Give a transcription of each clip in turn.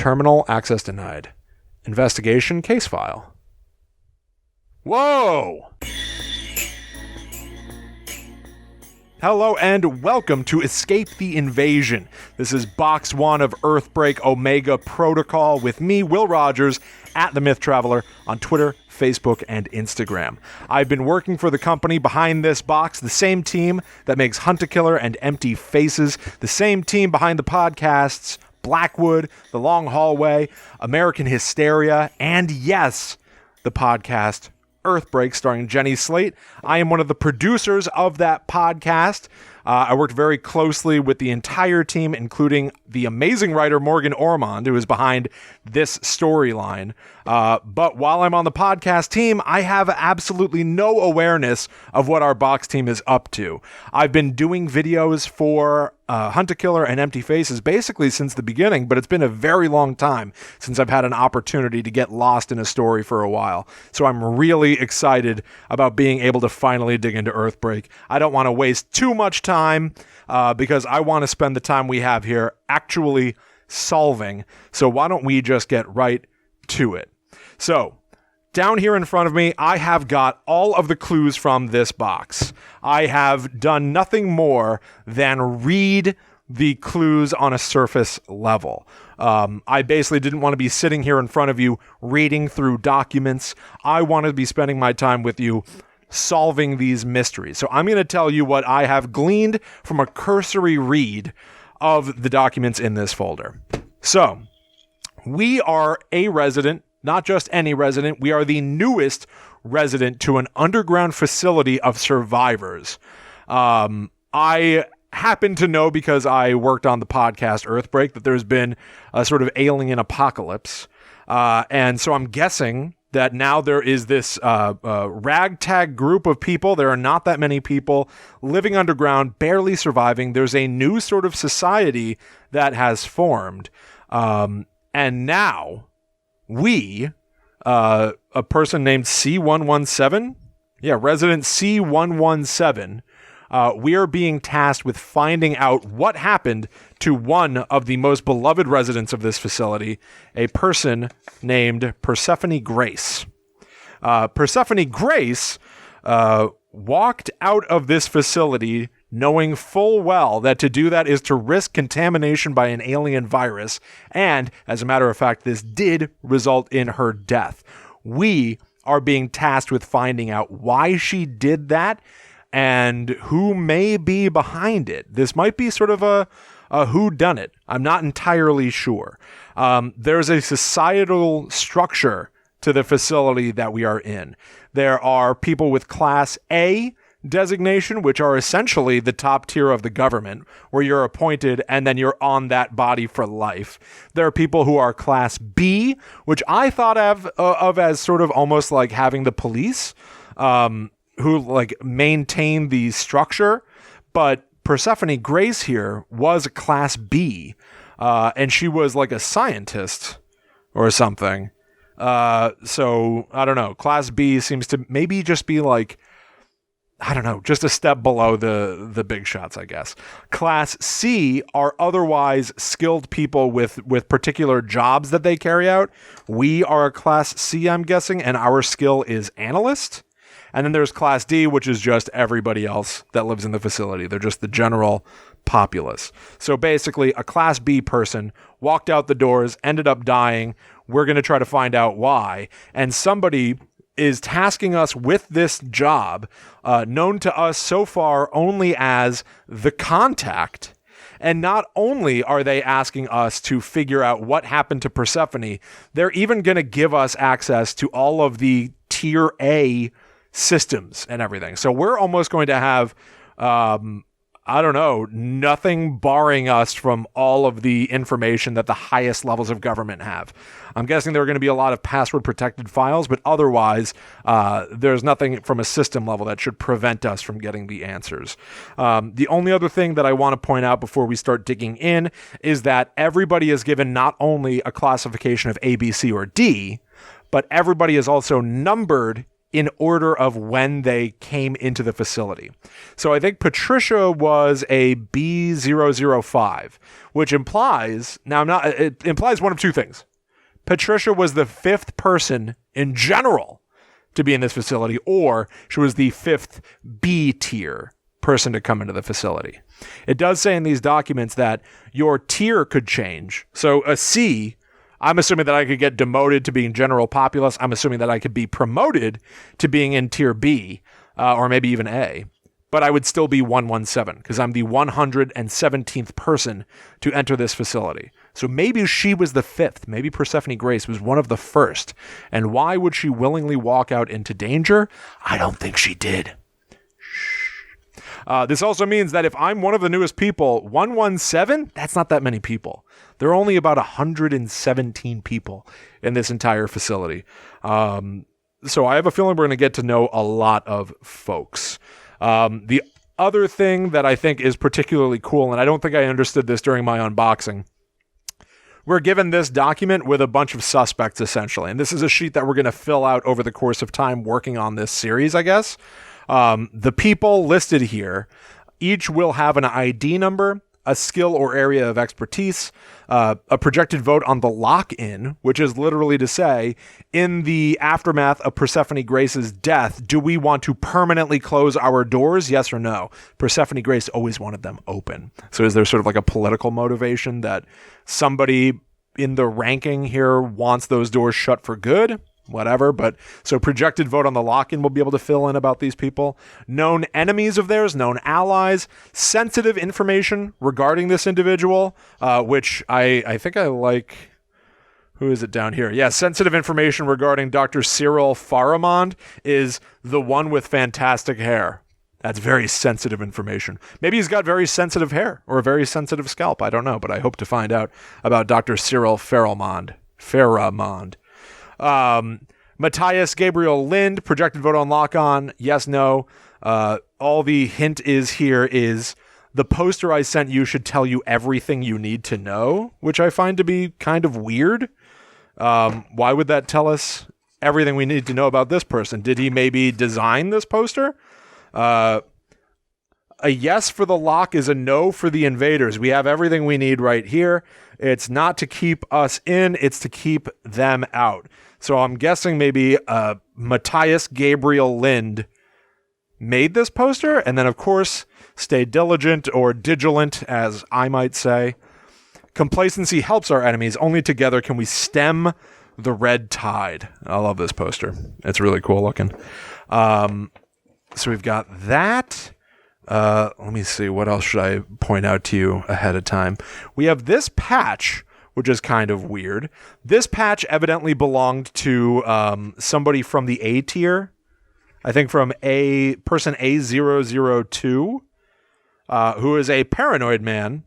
Terminal access denied. Investigation case file. Whoa! Hello and welcome to Escape the Invasion. This is Box 1 of Earthbreak Omega Protocol with me, Will Rogers, at The Myth Traveler on Twitter, Facebook, and Instagram. I've been working for the company behind this box, the same team that makes Hunt-A-Killer and Empty Faces, the same team behind the podcasts Blackwood, The Long Hallway, American Hysteria, and yes, the podcast Earthbreak starring Jenny Slate. I am one of the producers of that podcast. I worked very closely with the entire team, including the amazing writer Morgan Ormond, who is behind this storyline. But while I'm on the podcast team, I have absolutely no awareness of what our box team is up to. I've been doing videos for Hunt-A-Killer and Empty Faces basically since the beginning, but it's been a very long time since I've had an opportunity to get lost in a story for a while. So I'm really excited about being able to finally dig into Earthbreak. I don't want to waste too much time because I want to spend the time we have here actually solving. So why don't we just get right to it? So, down here in front of me, I have got all of the clues from this box. I have done nothing more than read the clues on a surface level. I basically didn't want to be sitting here in front of you reading through documents. I wanted to be spending my time with you solving these mysteries. So I'm going to tell you what I have gleaned from a cursory read of the documents in this folder. So, we are a resident. Not just any resident, we are the newest resident to an underground facility of survivors. I happen to know, because I worked on the podcast Earthbreak, that there's been a sort of alien apocalypse. And so I'm guessing that now there is this ragtag group of people. There are not that many people living underground, barely surviving. There's a new sort of society that has formed. And now we, a person named C117, resident C117, we are being tasked with finding out what happened to one of the most beloved residents of this facility, a person named Persephone Grace. Persephone Grace walked out of this facility knowing full well that to do that is to risk contamination by an alien virus, and, as a matter of fact, this did result in her death. We are being tasked with finding out why she did that and who may be behind it. This might be sort of a whodunit. I'm not entirely sure. There's a societal structure to the facility that we are in. There are people with Class A designation, which are essentially the top tier of the government, where you're appointed and then you're on that body for life. There are people who are Class B, which I thought of as sort of almost like having the police, who like maintain the structure. But Persephone Grace here was a Class B, and she was like a scientist or something. So I don't know. Class B seems to maybe just be like, I don't know, just a step below the big shots, I guess. Class C are otherwise skilled people with particular jobs that they carry out. We are a Class C, I'm guessing, and our skill is analyst. And then there's Class D, which is just everybody else that lives in the facility. They're just the general populace. So basically, a Class B person walked out the doors, ended up dying. We're going to try to find out why. And somebody is tasking us with this job, known to us so far only as the Contact. And not only are they asking us to figure out what happened to Persephone, they're even going to give us access to all of the Tier A systems and everything. So we're almost going to have, I don't know, nothing barring us from all of the information that the highest levels of government have. I'm guessing there are going to be a lot of password protected files, but otherwise, there's nothing from a system level that should prevent us from getting the answers. The only other thing that I want to point out before we start digging in is that everybody is given not only a classification of A, B, C, or D, but everybody is also numbered in order of when they came into the facility. So I think Patricia was a B005, which implies, it implies one of two things. Patricia was the 5th person in general to be in this facility, or she was the 5th B tier person to come into the facility. It does say in these documents that your tier could change. So a C, I'm assuming that I could get demoted to being general populace. I'm assuming that I could be promoted to being in tier B, or maybe even A. But I would still be 117 because I'm the 117th person to enter this facility. So maybe she was the 5th. Maybe Persephone Grace was one of the first. And why would she willingly walk out into danger? I don't think she did. This also means that if I'm one of the newest people, 117, that's not that many people. There are only about 117 people in this entire facility. So I have a feeling we're going to get to know a lot of folks. The other thing that I think is particularly cool, and I don't think I understood this during my unboxing, we're given this document with a bunch of suspects, essentially. And this is a sheet that we're going to fill out over the course of time working on this series, I guess. The people listed here, each will have an ID number, a skill or area of expertise, a projected vote on the lock-in, which is literally to say, in the aftermath of Persephone Grace's death, do we want to permanently close our doors? Yes or no? Persephone Grace always wanted them open. So is there sort of like a political motivation that somebody in the ranking here wants those doors shut for good? Whatever, but so projected vote on the lock-in will be able to fill in about these people. Known enemies of theirs, known allies, sensitive information regarding this individual, which I think I like. Who is it down here? Yeah, sensitive information regarding Dr. Cyril Faramond is the one with fantastic hair. That's very sensitive information. Maybe he's got very sensitive hair or a very sensitive scalp. I don't know, but I hope to find out about Dr. Cyril Faramond. Matthias Gabriel Lind, projected vote on lock-on, yes, no. All the hint is here is the poster I sent you should tell you everything you need to know, which I find to be kind of weird. Why would that tell us everything we need to know about this person? Did he maybe design this poster? A yes for the lock is a no for the invaders. We have everything we need right here. It's not to keep us in, it's to keep them out. So I'm guessing maybe Matthias Gabriel Lind made this poster, and then, of course, stay diligent or digilant, as I might say. Complacency helps our enemies. Only together can we stem the red tide. I love this poster. It's really cool looking. So we've got that. Let me see. What else should I point out to you ahead of time? We have this patch, which is kind of weird. This patch evidently belonged to somebody from the A tier. I think from person A002, who is a paranoid man,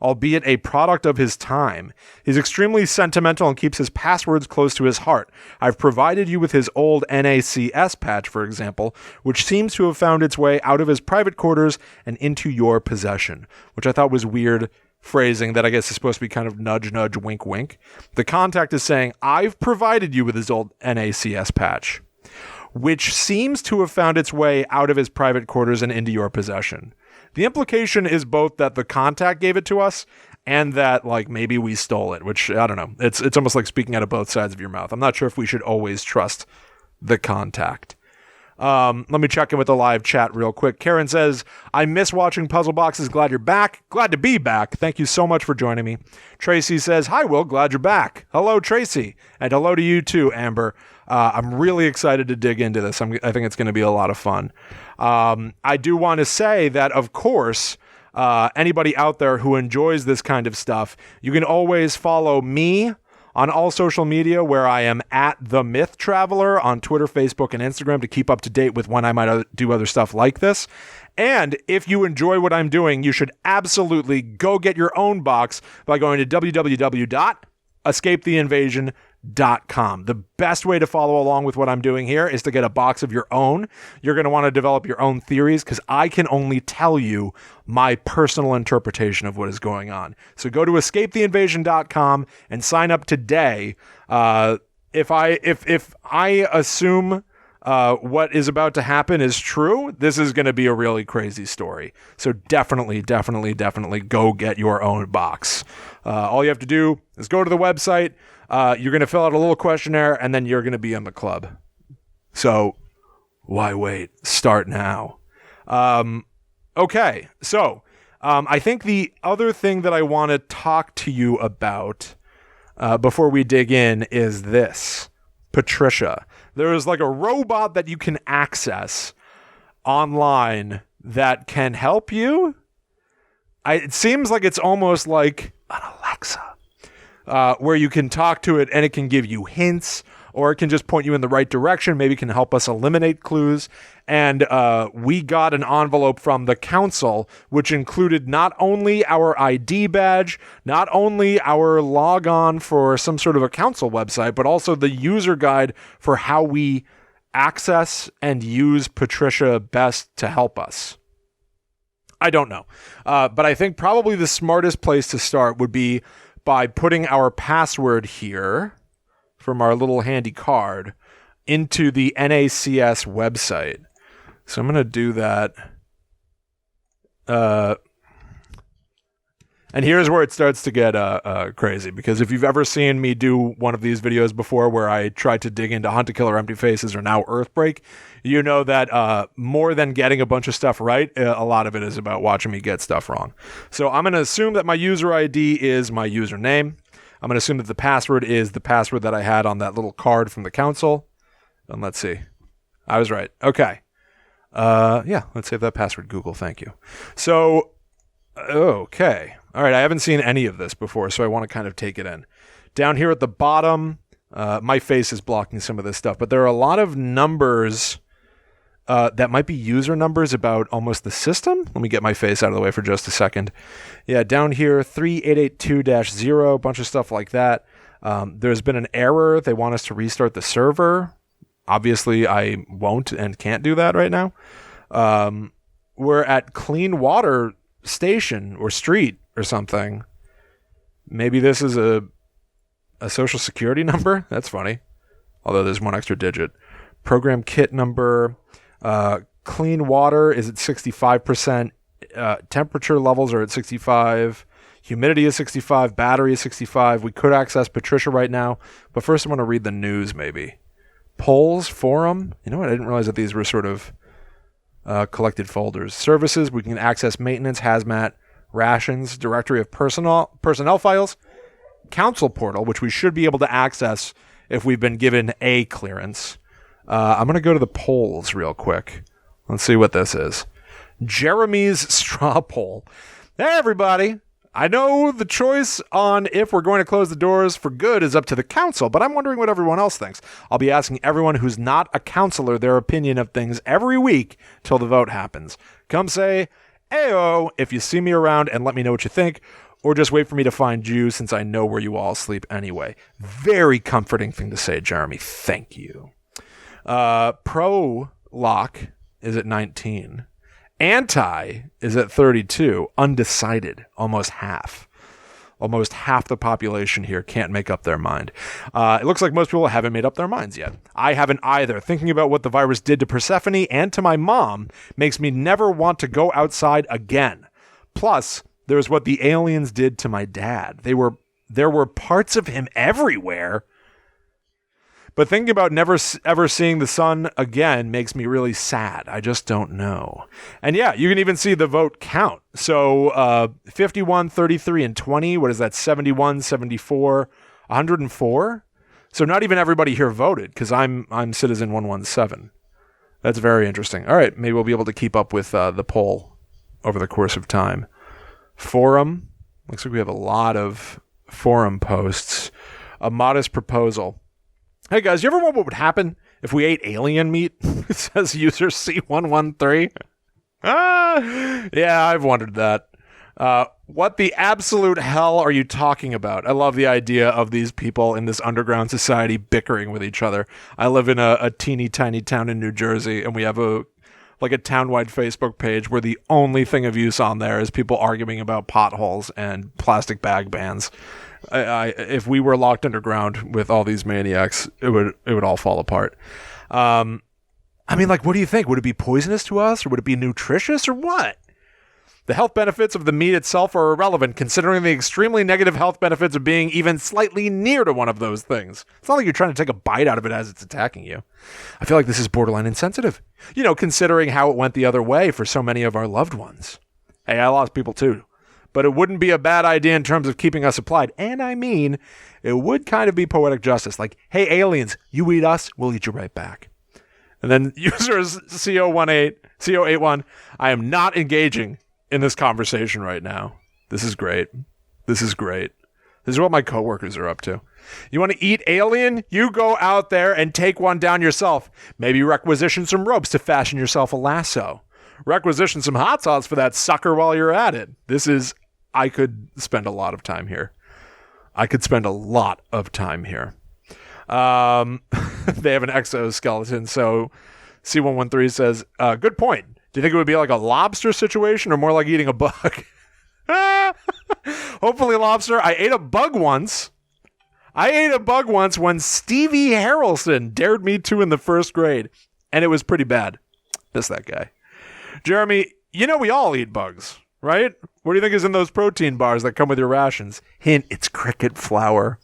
albeit a product of his time. He's extremely sentimental and keeps his passwords close to his heart. I've provided you with his old NACS patch, for example, which seems to have found its way out of his private quarters and into your possession, which I thought was weird phrasing that I guess is supposed to be kind of nudge, nudge, wink, wink. The contact is saying, I've provided you with his old NACS patch, which seems to have found its way out of his private quarters and into your possession. The implication is both that the contact gave it to us and that, like, maybe we stole it, which, I don't know. It's almost like speaking out of both sides of your mouth. I'm not sure if we should always trust the contact. Let me check in with the live chat real quick. Karen says, I miss watching Puzzle Boxes. Glad you're back. Glad to be back. Thank you so much for joining me. Tracy says, hi, Will. Glad you're back. Hello, Tracy. And hello to you too, Amber. I'm really excited to dig into this. I think it's going to be a lot of fun. I do want to say that, of course, anybody out there who enjoys this kind of stuff, you can always follow me on all social media, where I am at The Myth Traveler on Twitter, Facebook, and Instagram to keep up to date with when I might do other stuff like this. And if you enjoy what I'm doing, you should absolutely go get your own box by going to www.escapetheinvasion.com. The best way to follow along with what I'm doing here is to get a box of your own. You're going to want to develop your own theories because I can only tell you my personal interpretation of what is going on. So go to escapetheinvasion.com and sign up today. If I assume what is about to happen is true, this is going to be a really crazy story. So definitely go get your own box. All you have to do is go to the website. You're going to fill out a little questionnaire, and then you're going to be in the club. So why wait? Start now. Okay, so I think the other thing that I want to talk to you about before we dig in is this. Patricia. There is like a robot that you can access online that can help you. It seems like it's almost like an Alexa, where you can talk to it and it can give you hints, or it can just point you in the right direction. Maybe it can help us eliminate clues. And we got an envelope from the council, which included not only our ID badge, not only our logon for some sort of a council website, but also the user guide for how we access and use Patricia best to help us. I don't know. But I think probably the smartest place to start would be by putting our password here from our little handy card into the NACS website. So I'm going to do that. And here's where it starts to get crazy, because if you've ever seen me do one of these videos before where I tried to dig into Hunt to Killer Empty Faces or now Earthbreak, you know that more than getting a bunch of stuff right, a lot of it is about watching me get stuff wrong. So I'm going to assume that my user ID is my username. I'm going to assume that the password is the password that I had on that little card from the council. And let's see. I was right. Okay. Yeah, let's save that password, Google. Thank you. So, okay. All right, I haven't seen any of this before, so I want to kind of take it in. Down here at the bottom, my face is blocking some of this stuff, but there are a lot of numbers that might be user numbers about almost the system. Let me get my face out of the way for just a second. Yeah, down here, 3882-0, a bunch of stuff like that. There's been an error. They want us to restart the server. Obviously, I won't and can't do that right now. We're at Clean Water Station or Street or something. Maybe this is a social security number? That's funny. Although there's one extra digit. Program kit number. Clean water is at 65%. Temperature levels are at 65. Humidity is 65. Battery is 65. We could access Patricia right now. But first I want to read the news maybe. Polls, forum. You know what? I didn't realize that these were sort of collected folders. Services. We can access maintenance, hazmat, rations, directory of personnel files, council portal, which we should be able to access if we've been given a clearance. I'm going to go to the polls real quick. Let's see what this is. Jeremy's straw poll. Hey, everybody. I know the choice on if we're going to close the doors for good is up to the council, but I'm wondering what everyone else thinks. I'll be asking everyone who's not a councilor their opinion of things every week till the vote happens. Come say, "Ayo," if you see me around and let me know what you think, or just wait for me to find you since I know where you all sleep anyway. Very comforting thing to say, Jeremy. Thank you. Pro lock is at 19. Anti is at 32. Undecided, almost half. Almost half the population here can't make up their mind. It looks like most people haven't made up their minds yet. I haven't either. Thinking about what the virus did to Persephone and to my mom makes me never want to go outside again. Plus, there's what the aliens did to my dad. There were parts of him everywhere. But thinking about never ever seeing the sun again makes me really sad. I just don't know. And yeah, you can even see the vote count. So 51, 33, and 20. What is that? 71, 74, 104? So not even everybody here voted because I'm Citizen 117. That's very interesting. All right, maybe we'll be able to keep up with the poll over the course of time. Forum. Looks like we have a lot of forum posts. A modest proposal. Hey guys, you ever wonder what would happen if we ate alien meat? It says user C113. Yeah, I've wondered that. What the absolute hell are you talking about? I love the idea of these people in this underground society bickering with each other. I live in a teeny tiny town in New Jersey, and we have a town-wide Facebook page where the only thing of use on there is people arguing about potholes and plastic bag bans. If we were locked underground with all these maniacs, it would all fall apart. I mean, like, what do you think? Would it be poisonous to us, or would it be nutritious, or what? The health benefits of the meat itself are irrelevant, considering the extremely negative health benefits of being even slightly near to one of those things. It's not like you're trying to take a bite out of it as it's attacking you. I feel like this is borderline insensitive, considering how it went the other way for so many of our loved ones. Hey, I lost people too. But it wouldn't be a bad idea in terms of keeping us supplied. And I mean, it would kind of be poetic justice. Like, hey, aliens, you eat us, we'll eat you right back. And then users CO81, I am not engaging in this conversation right now. This is great. This is what my coworkers are up to. You want to eat alien? You go out there and take one down yourself. Maybe requisition some ropes to fashion yourself a lasso. Requisition some hot sauce for that sucker while you're at it. I could spend a lot of time here. They have an exoskeleton, so C113 says, good point. Do you think it would be like a lobster situation or more like eating a bug? Hopefully lobster. I ate a bug once when Stevie Harrelson dared me to in the first grade, and it was pretty bad. Miss that guy. Jeremy, we all eat bugs, right? What do you think is in those protein bars that come with your rations? Hint, it's cricket flour.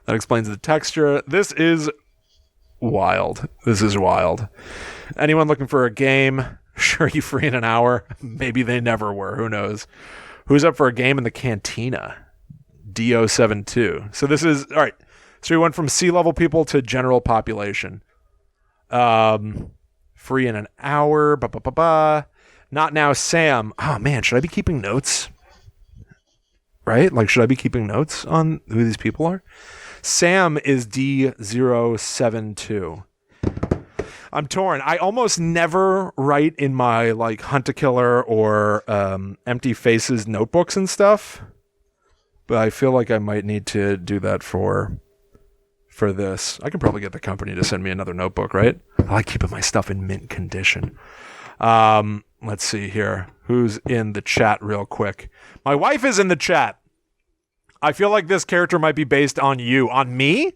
That explains the texture. This is wild. Anyone looking for a game? Sure, you free in an hour? Maybe they never were. Who knows? Who's up for a game in the cantina? Do72. So this is, all right. So we went from sea level people to general population. Free in an hour. Not now, Sam. Oh, man, should I be keeping notes? Right? Like, should I be keeping notes on who these people are? Sam is D072. I'm torn. I almost never write in my like Hunt a Killer or Empty Faces notebooks and stuff, but I feel like I might need to do that for this. I can probably get the company to send me another notebook, right? I like keeping my stuff in mint condition. Let's see here. Who's in the chat real quick? My wife is in the chat. I feel like this character might be based on you. On me?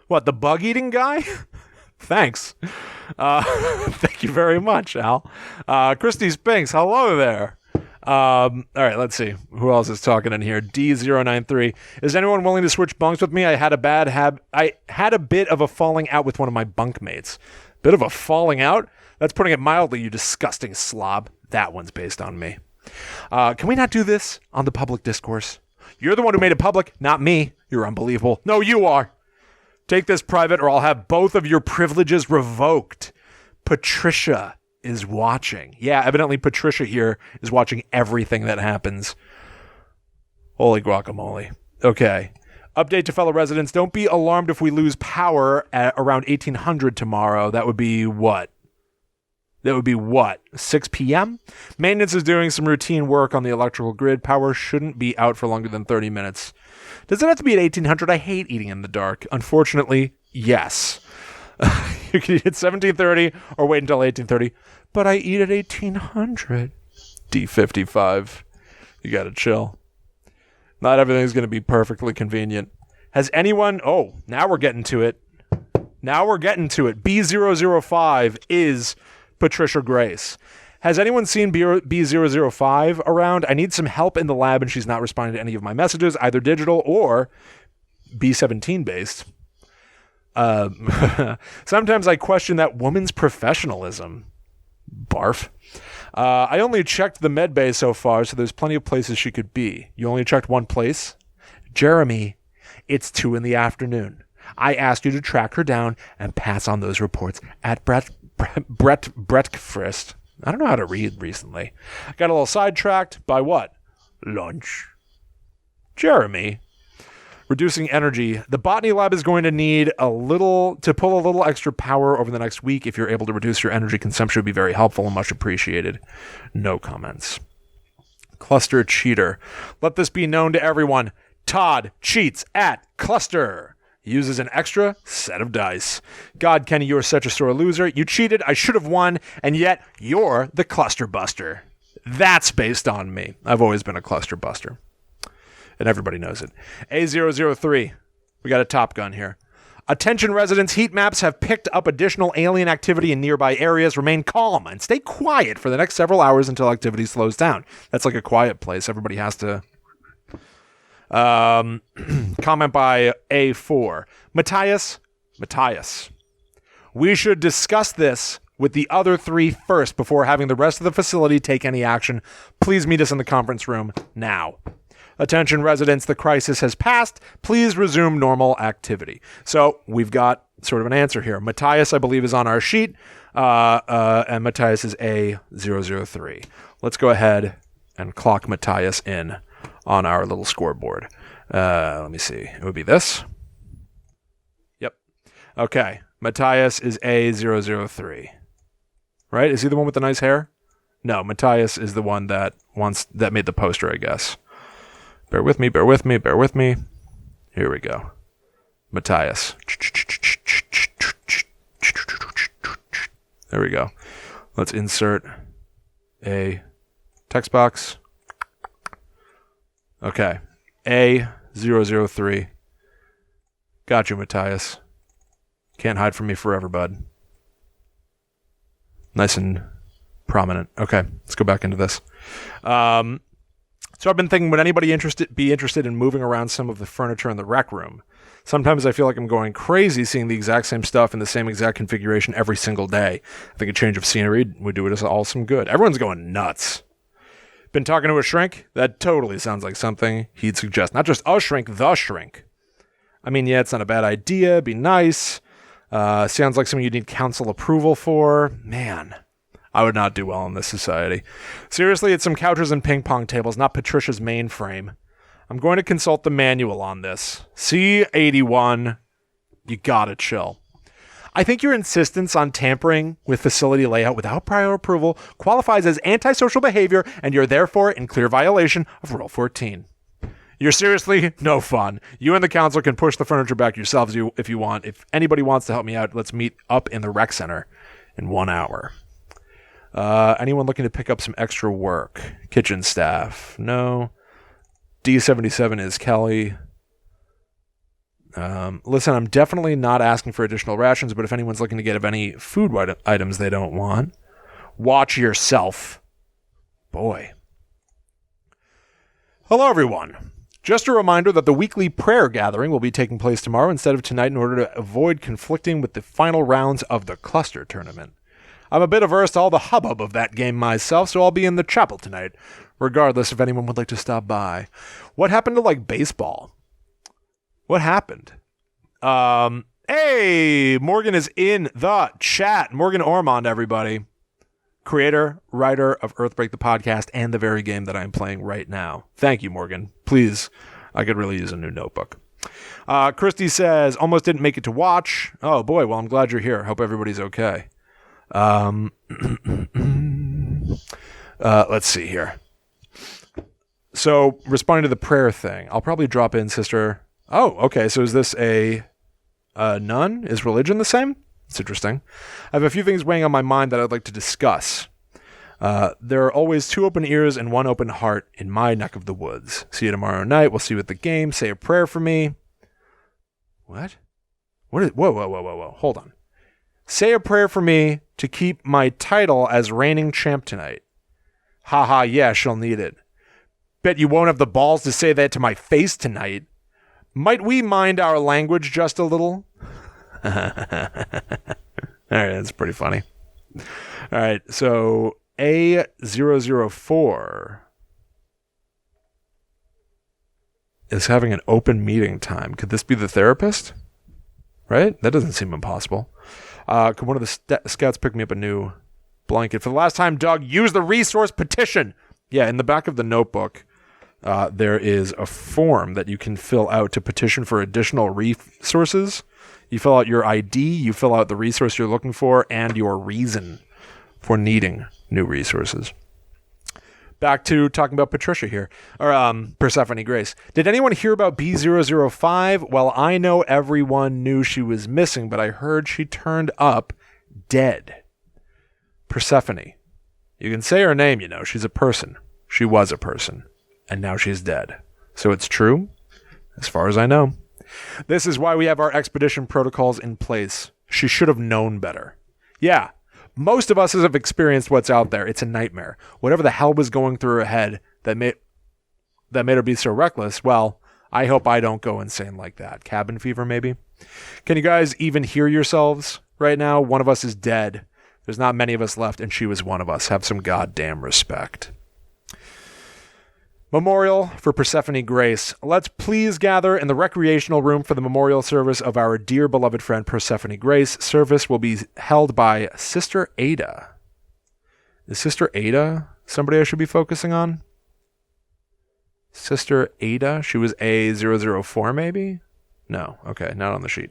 What, the bug eating guy? Thanks. Thank you very much, Al. Christy Spinks, hello there. All right, let's see. Who else is talking in here? D093. Is anyone willing to switch bunks with me? I had a bit of a falling out with one of my bunkmates. Bit of a falling out? That's putting it mildly, you disgusting slob. That one's based on me. Can we not do this on the public discourse? You're the one who made it public, not me. You're unbelievable. No, you are. Take this private or I'll have both of your privileges revoked. Patricia is watching. Yeah, evidently Patricia here is watching everything that happens. Holy guacamole. Okay. Update to fellow residents. Don't be alarmed if we lose power at around 1800 tomorrow. That would be what? 6 p.m.? Maintenance is doing some routine work on the electrical grid. Power shouldn't be out for longer than 30 minutes. Does it have to be at 1800? I hate eating in the dark. Unfortunately, yes. You can eat at 1730 or wait until 1830. But I eat at 1800. D55. You gotta chill. Not everything's gonna be perfectly convenient. Has anyone... Oh, now we're getting to it. B005 is Patricia Grace. Has anyone seen B005 around? I need some help in the lab and she's not responding to any of my messages, either digital or B17 based. Sometimes I question that woman's professionalism. Barf. I only checked the med bay so far, so there's plenty of places she could be. You only checked one place? Jeremy, it's 2 p.m. I asked you to track her down and pass on those reports at Breakfast. I don't know how to read recently. I got a little sidetracked by what? Lunch. Jeremy. Reducing energy. The botany lab is going to need to pull a little extra power over the next week. If you're able to reduce your energy consumption, it would be very helpful and much appreciated. No comments. Cluster cheater. Let this be known to everyone. Todd cheats at Cluster. Uses an extra set of dice. God, Kenny, you're such a sore loser. You cheated. I should have won. And yet, you're the cluster buster. That's based on me. I've always been a cluster buster. And everybody knows it. A003. We got a Top Gun here. Attention residents, heat maps have picked up additional alien activity in nearby areas. Remain calm and stay quiet for the next several hours until activity slows down. That's like a quiet place. Everybody has to... comment by A4. Matthias. We should discuss this with the other three first before having the rest of the facility take any action. Please meet us in the conference room now. Attention residents, the crisis has passed. Please resume normal activity. So we've got sort of an answer here. Matthias, I believe, is on our sheet, and Matthias is A003. Let's go ahead and clock Matthias in on our little scoreboard. Let me see. It would be this. Yep. Okay. Matthias is A003. Right? Is he the one with the nice hair? No, Matthias is the one that made the poster, I guess. Bear with me. Here we go. Matthias. There we go. Let's insert a text box. Okay. A003. Got you, Matthias. Can't hide from me forever, bud. Nice and prominent. Okay, let's go back into this. So I've been thinking, would anybody be interested in moving around some of the furniture in the rec room? Sometimes I feel like I'm going crazy seeing the exact same stuff in the same exact configuration every single day. I think a change of scenery would do us all some good. Everyone's going nuts. Been talking to a shrink? That totally sounds like something he'd suggest. Not just a shrink, the shrink. I mean, yeah, it's not a bad idea. Be nice. Sounds like something you'd need council approval for. Man, I would not do well in this society. Seriously, it's some couches and ping pong tables, not Patricia's mainframe. I'm going to consult the manual on this. C81, you gotta chill. I think your insistence on tampering with facility layout without prior approval qualifies as antisocial behavior, and you're therefore in clear violation of Rule 14. You're seriously no fun. You and the council can push the furniture back yourselves if you want. If anybody wants to help me out, let's meet up in the rec center in 1 hour. Anyone looking to pick up some extra work? Kitchen staff? No. D77 is Kelly. Listen, I'm definitely not asking for additional rations, but if anyone's looking to get any food items they don't want, watch yourself. Boy. Hello, everyone. Just a reminder that the weekly prayer gathering will be taking place tomorrow instead of tonight in order to avoid conflicting with the final rounds of the cluster tournament. I'm a bit averse to all the hubbub of that game myself, so I'll be in the chapel tonight, regardless if anyone would like to stop by. What happened to, baseball? What happened? Hey, Morgan is in the chat. Morgan Ormond, everybody. Creator, writer of Earthbreak the podcast and the very game that I'm playing right now. Thank you, Morgan. Please, I could really use a new notebook. Christy says, almost didn't make it to watch. Oh, boy. Well, I'm glad you're here. Hope everybody's okay. Let's see here. So, responding to the prayer thing, I'll probably drop in, sister. Oh, okay. So is this a nun? Is religion the same? It's interesting. I have a few things weighing on my mind that I'd like to discuss. There are always 2 open ears and 1 open heart in my neck of the woods. See you tomorrow night. We'll see you at the game. Say a prayer for me. What? Whoa. Hold on. Say a prayer for me to keep my title as reigning champ tonight. Haha, yeah, she'll need it. Bet you won't have the balls to say that to my face tonight. Might we mind our language just a little? All right, that's pretty funny. All right, so A004 is having an open meeting time. Could this be the therapist? Right? That doesn't seem impossible. Could one of the scouts pick me up a new blanket? For the last time, Doug, use the resource petition. Yeah, in the back of the notebook, there is a form that you can fill out to petition for additional resources. You fill out your ID, you fill out the resource you're looking for, and your reason for needing new resources. Back to talking about Patricia here, or Persephone Grace. Did anyone hear about B005? Well, I know everyone knew she was missing, but I heard she turned up dead. Persephone. You can say her name, she's a person. She was a person. And now she's dead. So it's true, as far as I know. This is why we have our expedition protocols in place. She should have known better. Yeah, most of us have experienced what's out there. It's a nightmare. Whatever the hell was going through her head that made her be so reckless, well, I hope I don't go insane like that. Cabin fever, maybe? Can you guys even hear yourselves right now? One of us is dead. There's not many of us left, and she was one of us. Have some goddamn respect. Memorial for Persephone Grace. Let's please gather in the recreational room for the memorial service of our dear beloved friend Persephone Grace. Service will be held by Sister Ada. Is Sister Ada somebody I should be focusing on? Sister Ada? She was A004 maybe? No. Okay, not on the sheet.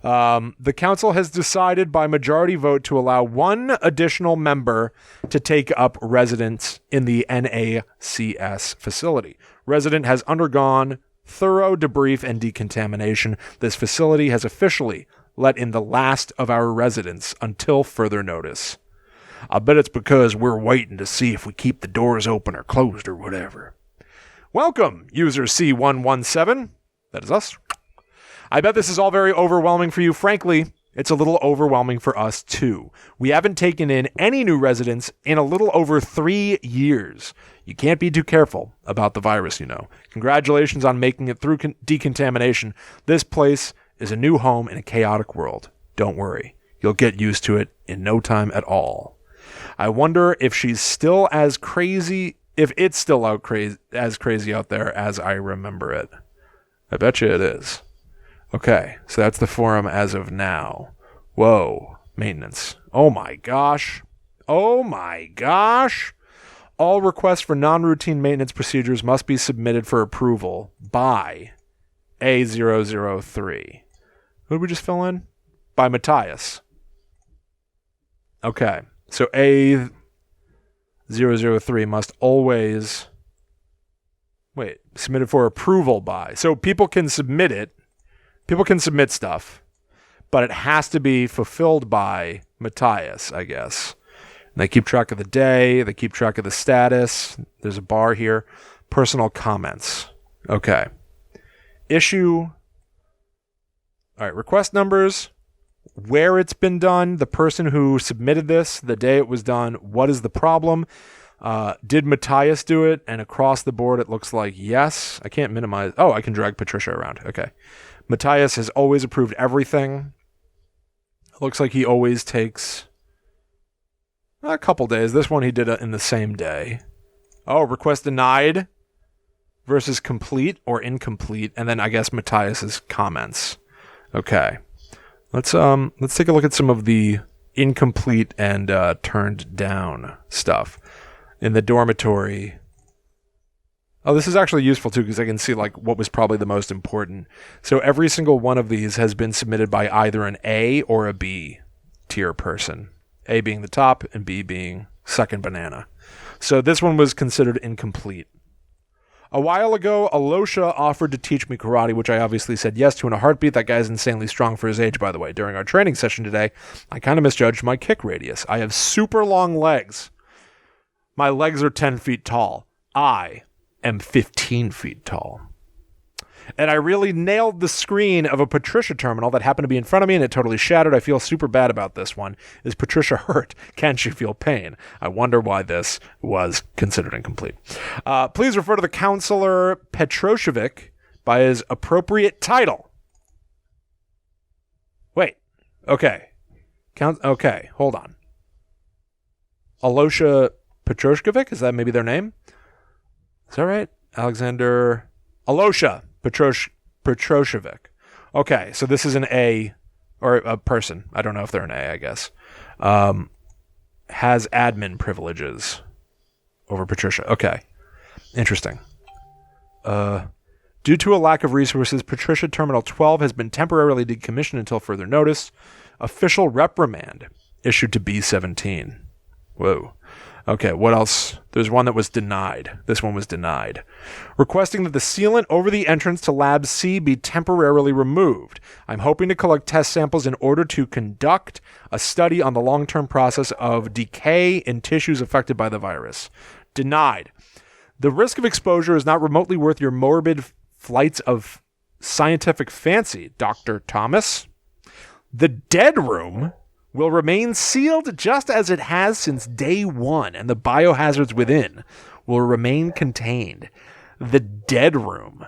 The council has decided by majority vote to allow one additional member to take up residence in the NACS facility. Resident has undergone thorough debrief and decontamination. This facility has officially let in the last of our residents until further notice. I bet it's because we're waiting to see if we keep the doors open or closed or whatever. Welcome, user C117. That is us. I bet this is all very overwhelming for you. Frankly, it's a little overwhelming for us too. We haven't taken in any new residents in a little over 3 years. You can't be too careful about the virus, you know. Congratulations on making it through decontamination. This place is a new home in a chaotic world. Don't worry. You'll get used to it in no time at all. I wonder if she's still as crazy, if it's still as crazy out there as I remember it. I bet you it is. Okay, so that's the forum as of now. Whoa, maintenance. Oh my gosh. Oh my gosh. All requests for non-routine maintenance procedures must be submitted for approval by A003. Who did we just fill in? By Matthias. Okay, so A003 must always... Wait, submitted for approval by. So people can submit it. People can submit stuff, but it has to be fulfilled by Matthias, I guess. And they keep track of the day. They keep track of the status. There's a bar here. Personal comments. Okay. Issue. All right. Request numbers. Where it's been done. The person who submitted this. The day it was done. What is the problem? Did Matthias do it? And across the board, it looks like yes. I can't minimize. Oh, I can drag Patricia around. Okay. Matthias has always approved everything. It looks like he always takes a couple days. This one he did it in the same day. Oh, request denied versus complete or incomplete. And then I guess Matthias's comments. Okay. Let's take a look at some of the incomplete and turned down stuff in the dormitory. Oh, this is actually useful too because I can see like what was probably the most important. So every single one of these has been submitted by either an A or a B tier person. A being the top and B being second banana. So this one was considered incomplete. A while ago, Alosha offered to teach me karate, which I obviously said yes to in a heartbeat. That guy's insanely strong for his age, by the way. During our training session today, I kind of misjudged my kick radius. I have super long legs. My legs are 10 feet tall. I am 15 feet tall. And I really nailed the screen of a Patricia terminal that happened to be in front of me, and it totally shattered. I feel super bad about this one. Is Patricia hurt? Can she feel pain? I wonder why this was considered incomplete. Please refer to the counselor Petroshevic by his appropriate title. Wait. Okay. Okay, hold on. Alosha Petroshkovic? Is that maybe their name? Is that right? Alexander... Alosha Petroshevic. Okay, so this is an A, or a person. I don't know if they're an A, I guess. Has admin privileges over Patricia. Okay, interesting. Due to a lack of resources, Patricia Terminal 12 has been temporarily decommissioned until further notice. Official reprimand issued to B17. Whoa. Okay, what else? There's one that was denied. This one was denied. Requesting that the sealant over the entrance to Lab C be temporarily removed. I'm hoping to collect test samples in order to conduct a study on the long-term process of decay in tissues affected by the virus. Denied. The risk of exposure is not remotely worth your morbid flights of scientific fancy, Dr. Thomas. The dead room will remain sealed just as it has since day one, and the biohazards within will remain contained. The dead room.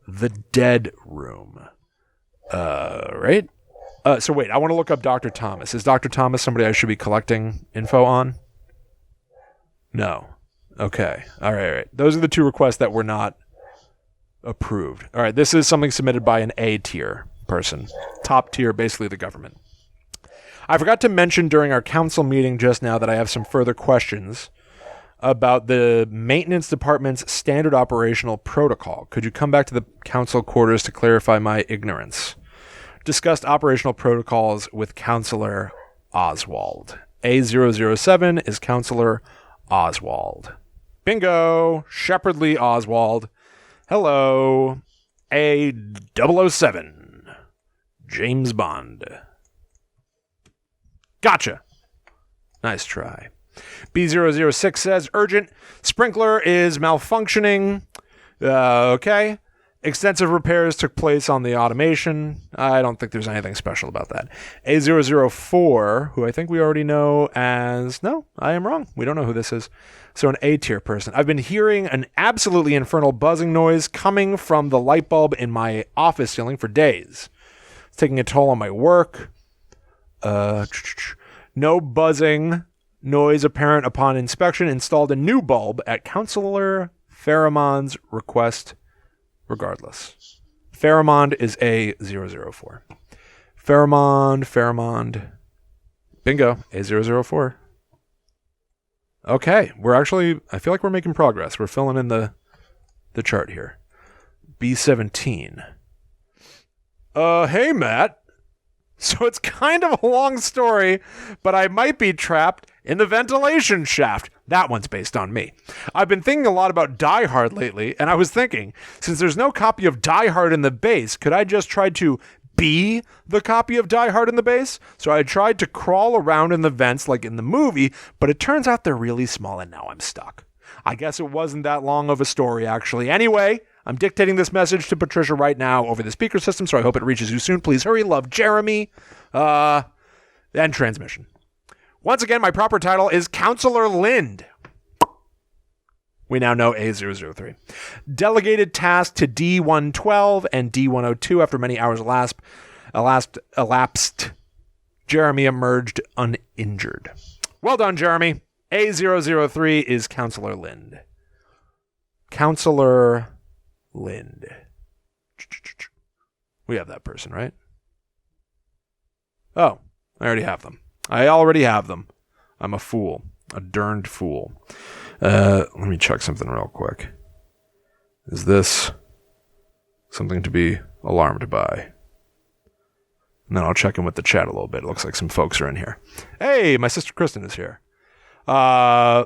The dead room. Right? So wait, I want to look up Dr. Thomas. Is Dr. Thomas somebody I should be collecting info on? No. Okay. All right. Those are the two requests that were not approved. All right. This is something submitted by an A tier person. Top tier, basically the government. I forgot to mention during our council meeting just now that I have some further questions about the maintenance department's standard operational protocol. Could you come back to the council quarters to clarify my ignorance? Discussed operational protocols with Councillor Oswald. A007 is Councillor Oswald. Bingo! Shepherdly Oswald. Hello. A007. James Bond. Gotcha. Nice try. B006 says, urgent. Sprinkler is malfunctioning. Okay. Extensive repairs took place on the automation. I don't think there's anything special about that. A004, who I think we already know as... No, I am wrong. We don't know who this is. So an A-tier person. I've been hearing an absolutely infernal buzzing noise coming from the light bulb in my office ceiling for days. It's taking a toll on my work. No buzzing noise apparent upon inspection. Installed a new bulb at Councillor Pheromon's request regardless. Pheromond is A004. Pheromond. Bingo, A004. Okay, I feel like we're making progress. We're filling in the chart here. B17. Hey, Matt. So it's kind of a long story, but I might be trapped in the ventilation shaft. That one's based on me. I've been thinking a lot about Die Hard lately, and I was thinking, since there's no copy of Die Hard in the base, could I just try to be the copy of Die Hard in the base? So I tried to crawl around in the vents like in the movie, but it turns out they're really small, and now I'm stuck. I guess it wasn't that long of a story, actually. Anyway, I'm dictating this message to Patricia right now over the speaker system, so I hope it reaches you soon. Please hurry. Love, Jeremy. And transmission. Once again, my proper title is Councillor Lind. We now know A003. Delegated task to D112 and D102 after many hours elapsed. Jeremy emerged uninjured. Well done, Jeremy. A003 is Councillor Lind. Councillor Lind. We have that person, right? Oh, I already have them. I'm a fool. A darned fool. Let me check something real quick. Is this something to be alarmed by? And then I'll check in with the chat a little bit. It looks like some folks are in here. Hey, my sister Kristen is here. Hey,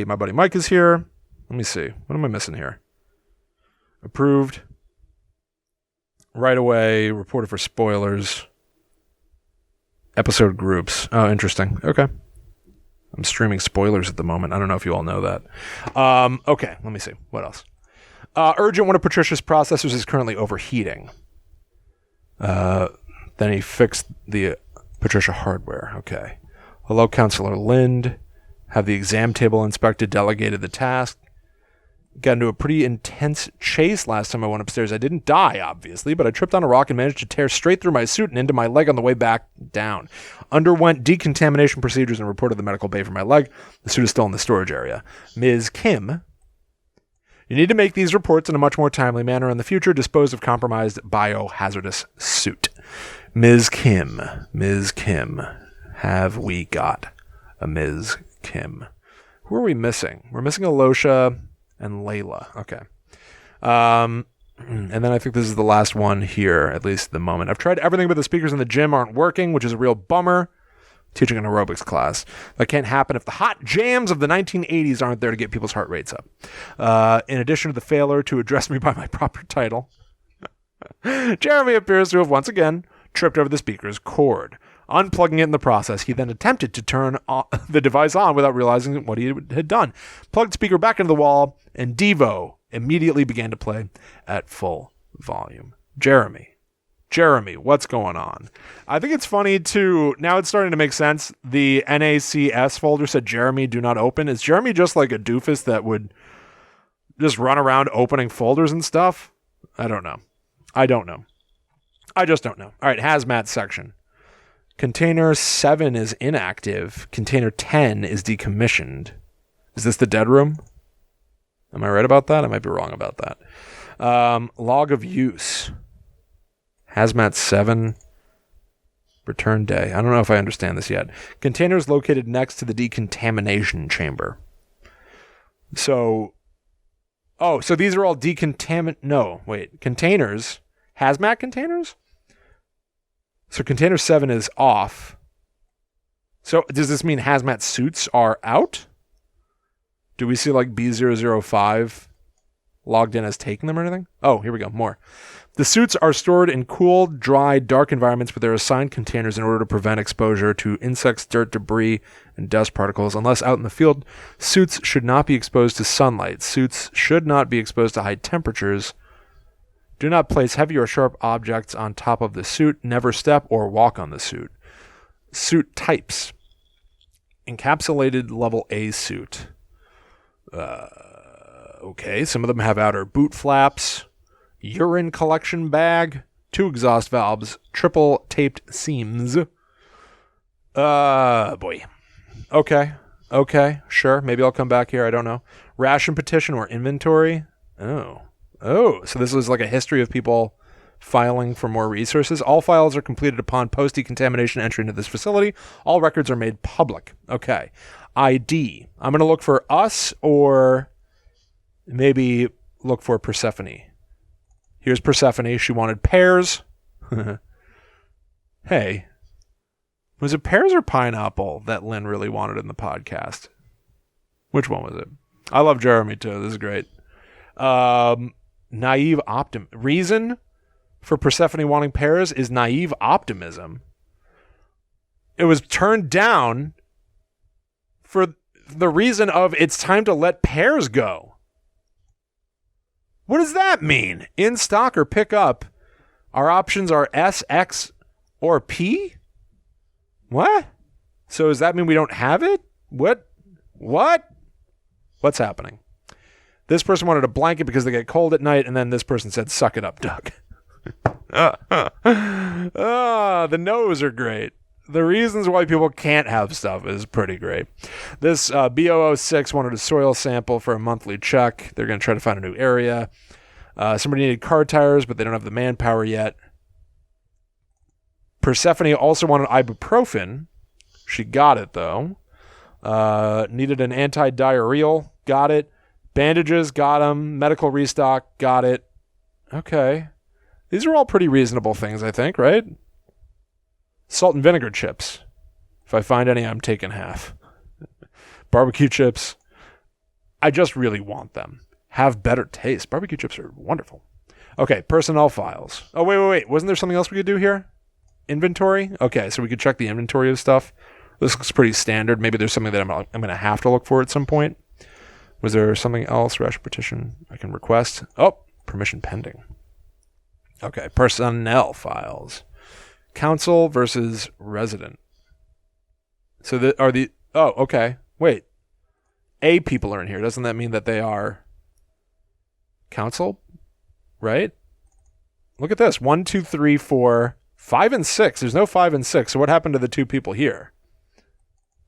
my buddy Mike is here. Let me see. What am I missing here? Approved. Right away. Reported for spoilers. Episode groups. Oh, interesting. Okay. I'm streaming spoilers at the moment. I don't know if you all know that. Okay, let me see. What else? Urgent. One of Patricia's processors is currently overheating. Then he fixed the Patricia hardware. Okay. Hello, Councillor Lind. Have the exam table inspected, delegated the task. Got into a pretty intense chase last time I went upstairs. I didn't die, obviously, but I tripped on a rock and managed to tear straight through my suit and into my leg on the way back down. Underwent decontamination procedures and reported the medical bay for my leg. The suit is still in the storage area. Ms. Kim, you need to make these reports in a much more timely manner in the future. Dispose of compromised biohazardous suit. Ms. Kim, have we got a Ms. Kim? Who are we missing? We're missing Alosha and Layla. Okay. And then I think this is the last one here, at least at the moment. I've tried everything, but the speakers in the gym aren't working, which is a real bummer. Teaching an aerobics class. That can't happen if the hot jams of the 1980s aren't there to get people's heart rates up. In addition to the failure to address me by my proper title, Jeremy appears to have once again tripped over the speaker's cord. unplugging it in the process. He then attempted to turn the device on without realizing what he had done. Plugged speaker back into the wall, and Devo immediately began to play at full volume. Jeremy, what's going on? I think it's funny too. Now it's starting to make sense. The NACS folder said Jeremy do not open. Is Jeremy just like a doofus that would just run around opening folders and stuff? I don't know. I just don't know. All right, hazmat section. Container 7 is inactive. Container 10 is decommissioned. Is this the dead room? Am I right about that? I might be wrong about that. Log of use. Hazmat 7. Return day. I don't know if I understand this yet. Containers located next to the decontamination chamber. So these are all containers. Hazmat containers? So container 7 is off. So does this mean hazmat suits are out? Do we see like B005 logged in as taking them or anything? Oh, here we go. More. The suits are stored in cool, dry, dark environments with their assigned containers in order to prevent exposure to insects, dirt, debris, and dust particles. Unless out in the field, suits should not be exposed to sunlight. Suits should not be exposed to high temperatures. Do not place heavy or sharp objects on top of the suit. Never step or walk on the suit. Suit types. Encapsulated level A suit. Okay, some of them have outer boot flaps, urine collection bag, 2 exhaust valves, triple taped seams. Boy. Okay, sure. Maybe I'll come back here. I don't know. Ration petition or inventory. Oh, so this is like a history of people filing for more resources. All files are completed upon post-decontamination entry into this facility. All records are made public. Okay. ID. I'm going to look for us or maybe look for Persephone. Here's Persephone. She wanted pears. Hey. Was it pears or pineapple that Lynn really wanted in the podcast? Which one was it? I love Jeremy too. This is great. Naive optimism. Reason for Persephone wanting pears is naive optimism. It was turned down for the reason of it's time to let pears go. What does that mean? In stock or pick up. Our options are S, X, or P? What? So does that mean we don't have it? What? What's happening? This person wanted a blanket because they get cold at night, and then this person said, suck it up, Doug. The no's are great. The reasons why people can't have stuff is pretty great. This B006 wanted a soil sample for a monthly check. They're going to try to find a new area. Somebody needed car tires, but they don't have the manpower yet. Persephone also wanted ibuprofen. She got it, though. Needed an anti-diarrheal. Got it. Bandages. Got them. Medical restock. Got it. Okay. These are all pretty reasonable things, I think, right? Salt and vinegar chips. If I find any, I'm taking half. Barbecue chips. I just really want them. Have better taste. Barbecue chips are wonderful. Okay, personnel files. Oh, wait. Wasn't there something else we could do here? Inventory? Okay, so we could check the inventory of stuff. This looks pretty standard. Maybe there's something that I'm going to have to look for at some point. Was there something else? Ration petition I can request. Oh, permission pending. Okay, personnel files. Council versus resident. So oh, okay. Wait. A people are in here. Doesn't that mean that they are council? Right? Look at this. 1, 2, 3, 4, 5, and 6. There's no 5 and 6. So what happened to the 2 people here?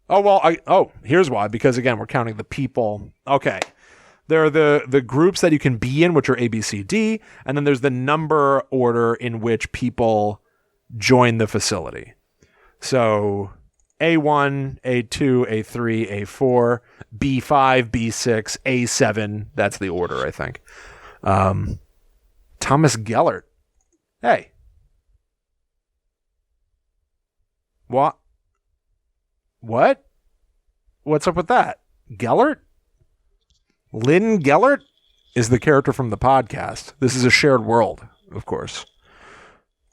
Oh, well, here's why. Because again, we're counting the people. Okay. There are the groups that you can be in, which are A, B, C, D. And then there's the number order in which people join the facility. So A1, A2, A3, A4, B5, B6, A7. That's the order, I think. Thomas Gellert. Hey. What? What's up with that? Gellert? Lynn Gellert is the character from the podcast. This is a shared world, of course.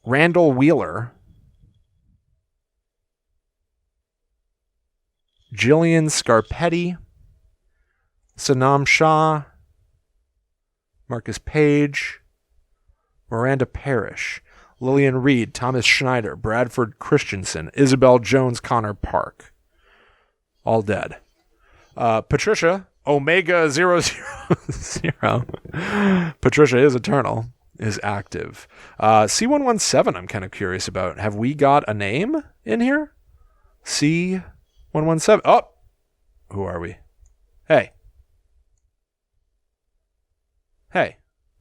Randall Wheeler. Jillian Scarpetti, Sanam Shah, Marcus Page, Miranda Parrish, Lillian Reed, Thomas Schneider, Bradford Christensen, Isabel Jones, Connor Park. All dead. Patricia, Omega 000. Patricia is eternal, is active. C117, I'm kind of curious about. Have we got a name in here? C117. Oh, who are we? Hey.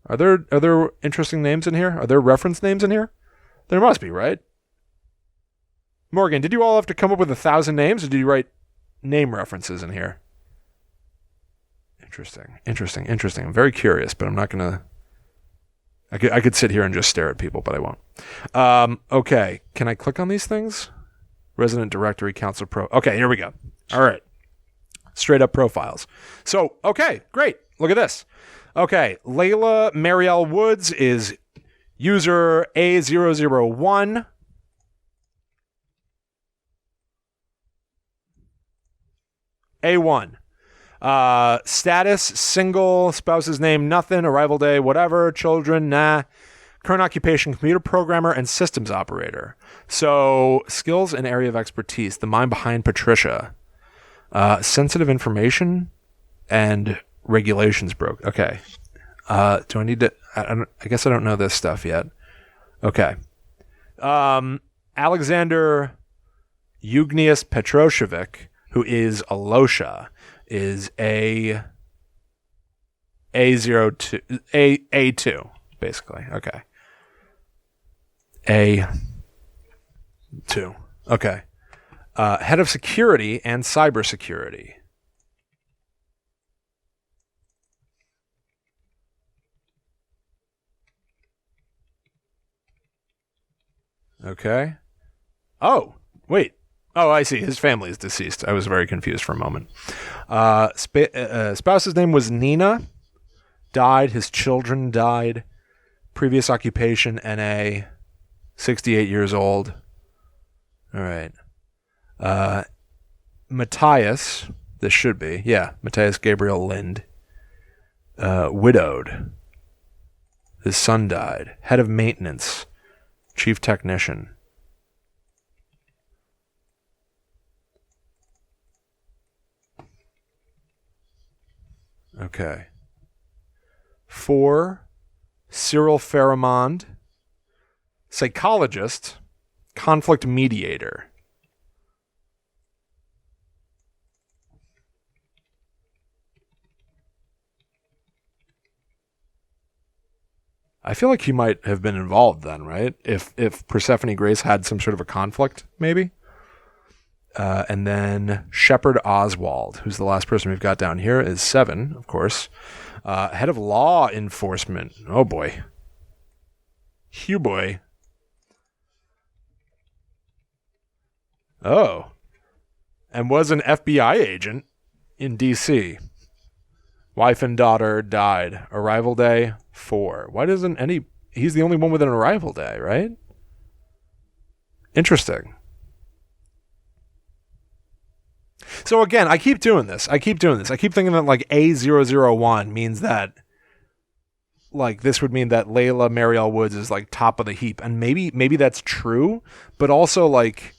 Are there interesting names in here? Are there reference names in here? There must be, right? Morgan, did you all have to come up with 1,000 names, or did you write name references in here? Interesting. I'm very curious, but I'm not gonna. I could sit here and just stare at people, but I won't. Okay, can I click on these things? Resident Directory, Council Pro. Okay, here we go. All right, straight up profiles. So, okay, great. Look at this. Okay, Layla Marielle Woods is user A001. A1. Status, single, spouse's name, nothing, arrival day, whatever, children, nah. Current occupation, computer programmer and systems operator. So, skills and area of expertise, the mind behind Patricia. Sensitive information and regulations broke. Okay. Do I need to... I guess I don't know this stuff yet. Okay. Alexander Eugenius Petroshevic, who is Alosha, is A2, basically. Okay. A2. Okay. Head of security and cybersecurity. Okay. Oh, wait. Oh, I see. His family is deceased. I was very confused for a moment. Spouse's name was Nina. Died. His children died. Previous occupation, NA. 68 years old. All right. Matthias. This should be. Yeah. Matthias Gabriel Lind. Widowed. His son died. Head of maintenance. Chief technician. Okay. 4, Cyril Pharamond, psychologist, conflict mediator. I feel like he might have been involved then, right? If Persephone Grace had some sort of a conflict, maybe. And then Shepard Oswald, who's the last person we've got down here, is 7, of course. Head of law enforcement. Oh, boy. Hugh boy. Oh. And was an FBI agent in D.C. Wife and daughter died. Arrival day, 4. Why doesn't any... He's the only one with an arrival day, right? Interesting. So again, I keep doing this. I keep thinking that like A001 means that like this would mean that Layla Marielle Woods is like top of the heap. And maybe that's true, but also like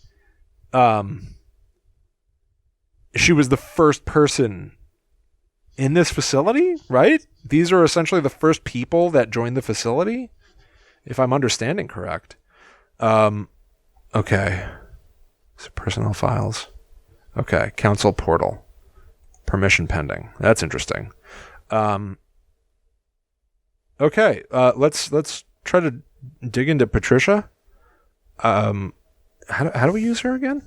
she was the first person in this facility, right? These are essentially the first people that joined the facility, if I'm understanding correct. Okay. So personnel files. Okay, council portal. Permission pending. That's interesting. Okay, let's try to dig into Patricia. How do we use her again?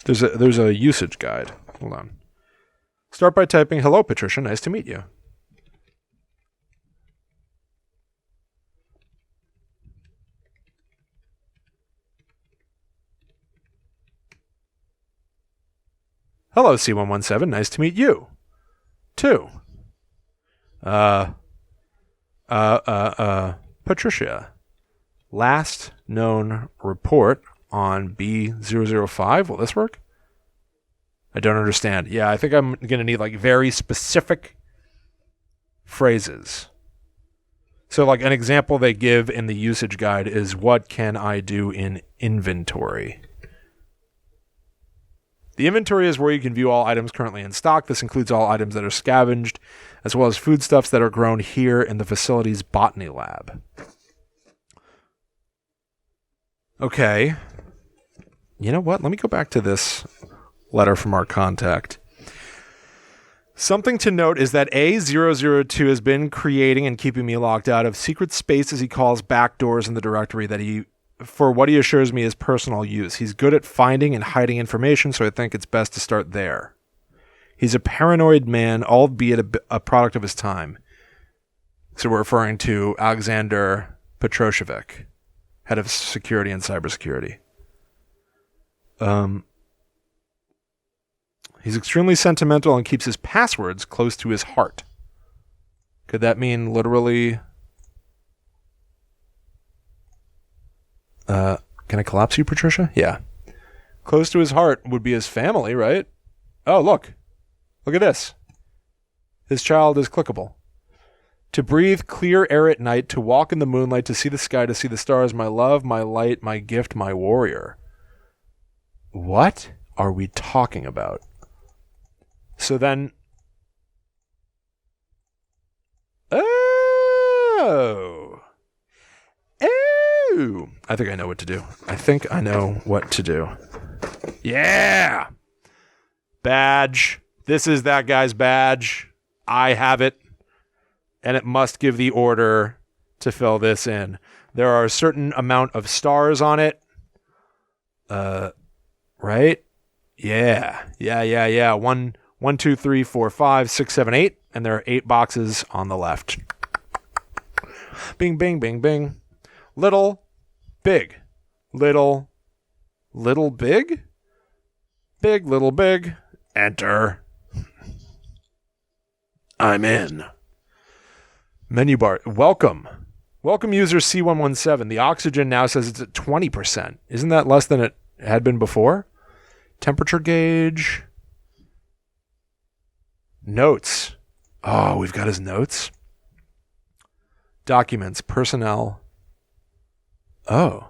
There's a usage guide. Hold on. Start by typing, "Hello, Patricia. Nice to meet you." Hello, C117. Nice to meet you. 2. Patricia. Last known report on B005. Will this work? I don't understand. Yeah, I think I'm going to need like very specific phrases. So like an example they give in the usage guide is, what can I do in inventory? The inventory is where you can view all items currently in stock. This includes all items that are scavenged, as well as foodstuffs that are grown here in the facility's botany lab. Okay. You know what? Let me go back to this letter from our contact. Something to note is that A002 has been creating and keeping me locked out of secret spaces he calls backdoors in the directory that for what he assures me is personal use. He's good at finding and hiding information, so I think it's best to start there. He's a paranoid man, albeit a product of his time. So we're referring to Alexander Petroshevic, head of security and cybersecurity. He's extremely sentimental and keeps his passwords close to his heart. Could that mean literally... can I collapse you, Patricia? Yeah. Close to his heart would be his family, right? Oh, look. Look at this. His child is clickable. To breathe clear air at night, to walk in the moonlight, to see the sky, to see the stars, my love, my light, my gift, my warrior. What are we talking about? So then... Oh! I think I know what to do. Yeah! Badge. This is that guy's badge. I have it. And it must give the order to fill this in. There are a certain amount of stars on it. Right? Yeah. 1, 2, 3, 4, 5, 6, 7, 8. And there are 8 boxes on the left. Bing, bing, bing, bing. Little, big. Little, big? Big, little, big. Enter. I'm in. Menu bar. Welcome. Welcome user C117. The oxygen now says it's at 20%. Isn't that less than it had been before? Temperature gauge. Notes. Oh, we've got his notes. Documents. Personnel. Oh.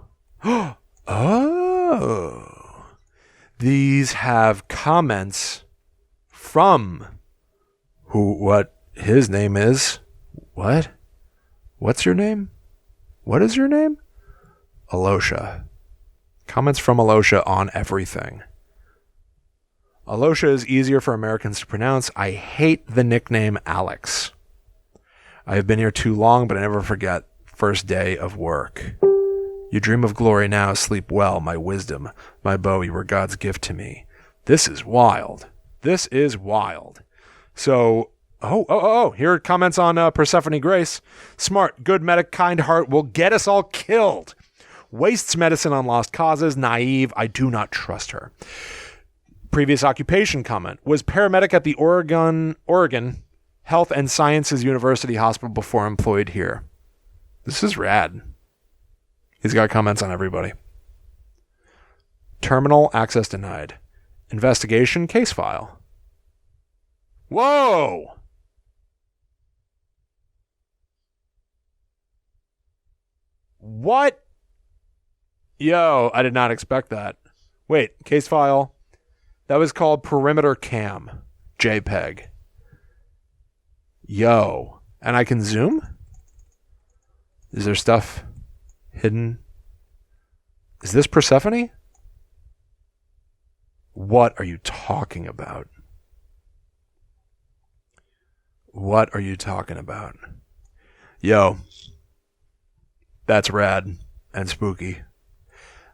Oh. These have comments from what his name is. What? What's your name? What is your name? Alosha. Comments from Alosha on everything. Alosha is easier for Americans to pronounce. I hate the nickname Alex. I have been here too long, but I never forget first day of work. You dream of glory now, sleep well, my wisdom, my bow, you were God's gift to me. This is wild. This is wild. So, here are comments on Persephone Grace. Smart, good medic, kind heart will get us all killed. Wastes medicine on lost causes, naive, I do not trust her. Previous occupation comment, was paramedic at the Oregon Health and Sciences University Hospital before employed here. This is rad. He's got comments on everybody. Terminal access denied. Investigation case file. Whoa! What? Yo, I did not expect that. Wait, case file. That was called Perimeter Cam. JPEG. Yo. And I can zoom? Is there stuff hidden? Is this Persephone? What are you talking about? What are you talking about? Yo. That's rad and spooky.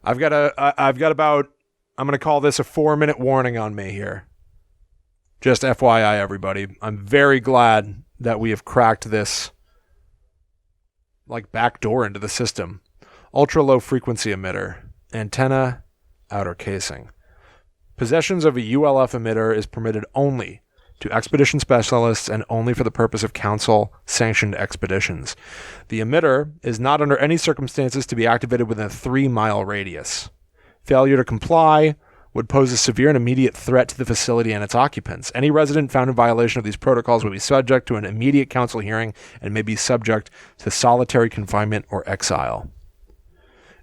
I've got about, I'm going to call this a 4-minute warning on me here. Just FYI, everybody. I'm very glad that we have cracked this backdoor into the system. Ultra low frequency emitter. Antenna, outer casing. Possessions of a ULF emitter is permitted only to expedition specialists and only for the purpose of council-sanctioned expeditions. The emitter is not under any circumstances to be activated within a 3-mile radius. Failure to comply would pose a severe and immediate threat to the facility and its occupants. Any resident found in violation of these protocols would be subject to an immediate council hearing and may be subject to solitary confinement or exile.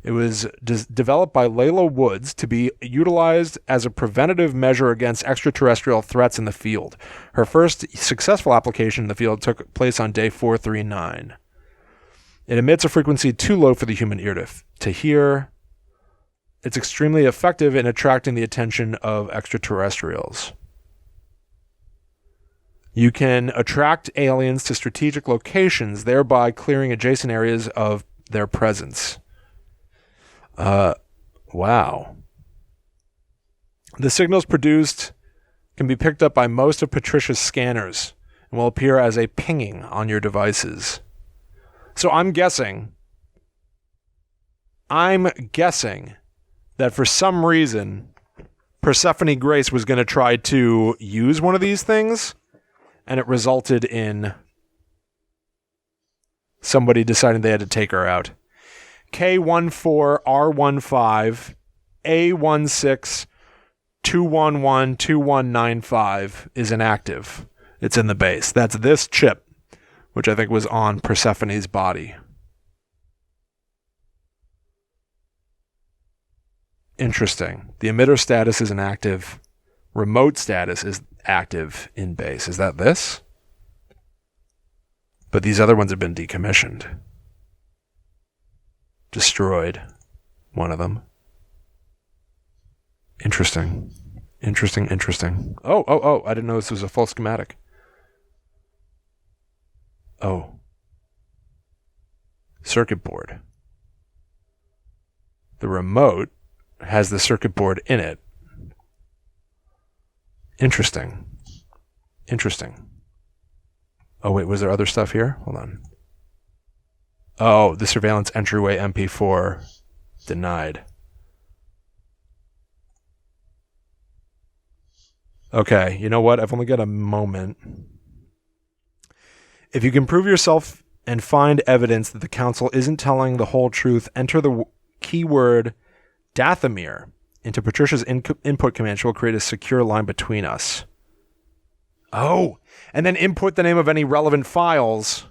It was developed by Layla Woods to be utilized as a preventative measure against extraterrestrial threats in the field. Her first successful application in the field took place on day 439. It emits a frequency too low for the human ear to hear. It's extremely effective in attracting the attention of extraterrestrials. You can attract aliens to strategic locations, thereby clearing adjacent areas of their presence. Wow. The signals produced can be picked up by most of Patricia's scanners and will appear as a pinging on your devices. So I'm guessing that for some reason, Persephone Grace was going to try to use one of these things, and it resulted in somebody deciding they had to take her out. K14R15 A16 211 2195 is inactive. It's in the base. That's this chip, which I think was on Persephone's body. Interesting. The emitter status is inactive. Remote status is active in base. Is that this? But these other ones have been decommissioned. Destroyed. One of them. Interesting. Oh, I didn't know this was a full schematic. Oh. Circuit board. The remote has the circuit board in it. Interesting. Oh, wait, was there other stuff here? Hold on. Oh, the surveillance entryway MP4 denied. Okay, you know what? I've only got a moment. If you can prove yourself and find evidence that the council isn't telling the whole truth, enter the keyword Dathomir into Patricia's input command. She will create a secure line between us. Oh, and then input the name of any relevant files.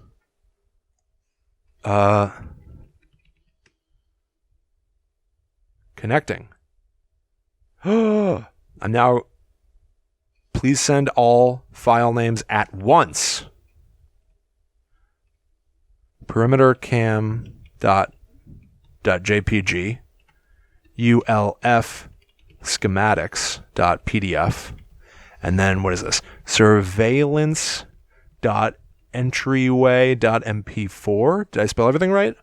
Connecting. And now, please send all file names at once. perimetercam.jpg, ulf schematics.pdf, and then what is this? surveillance.entryway.mp4. Did I spell everything right?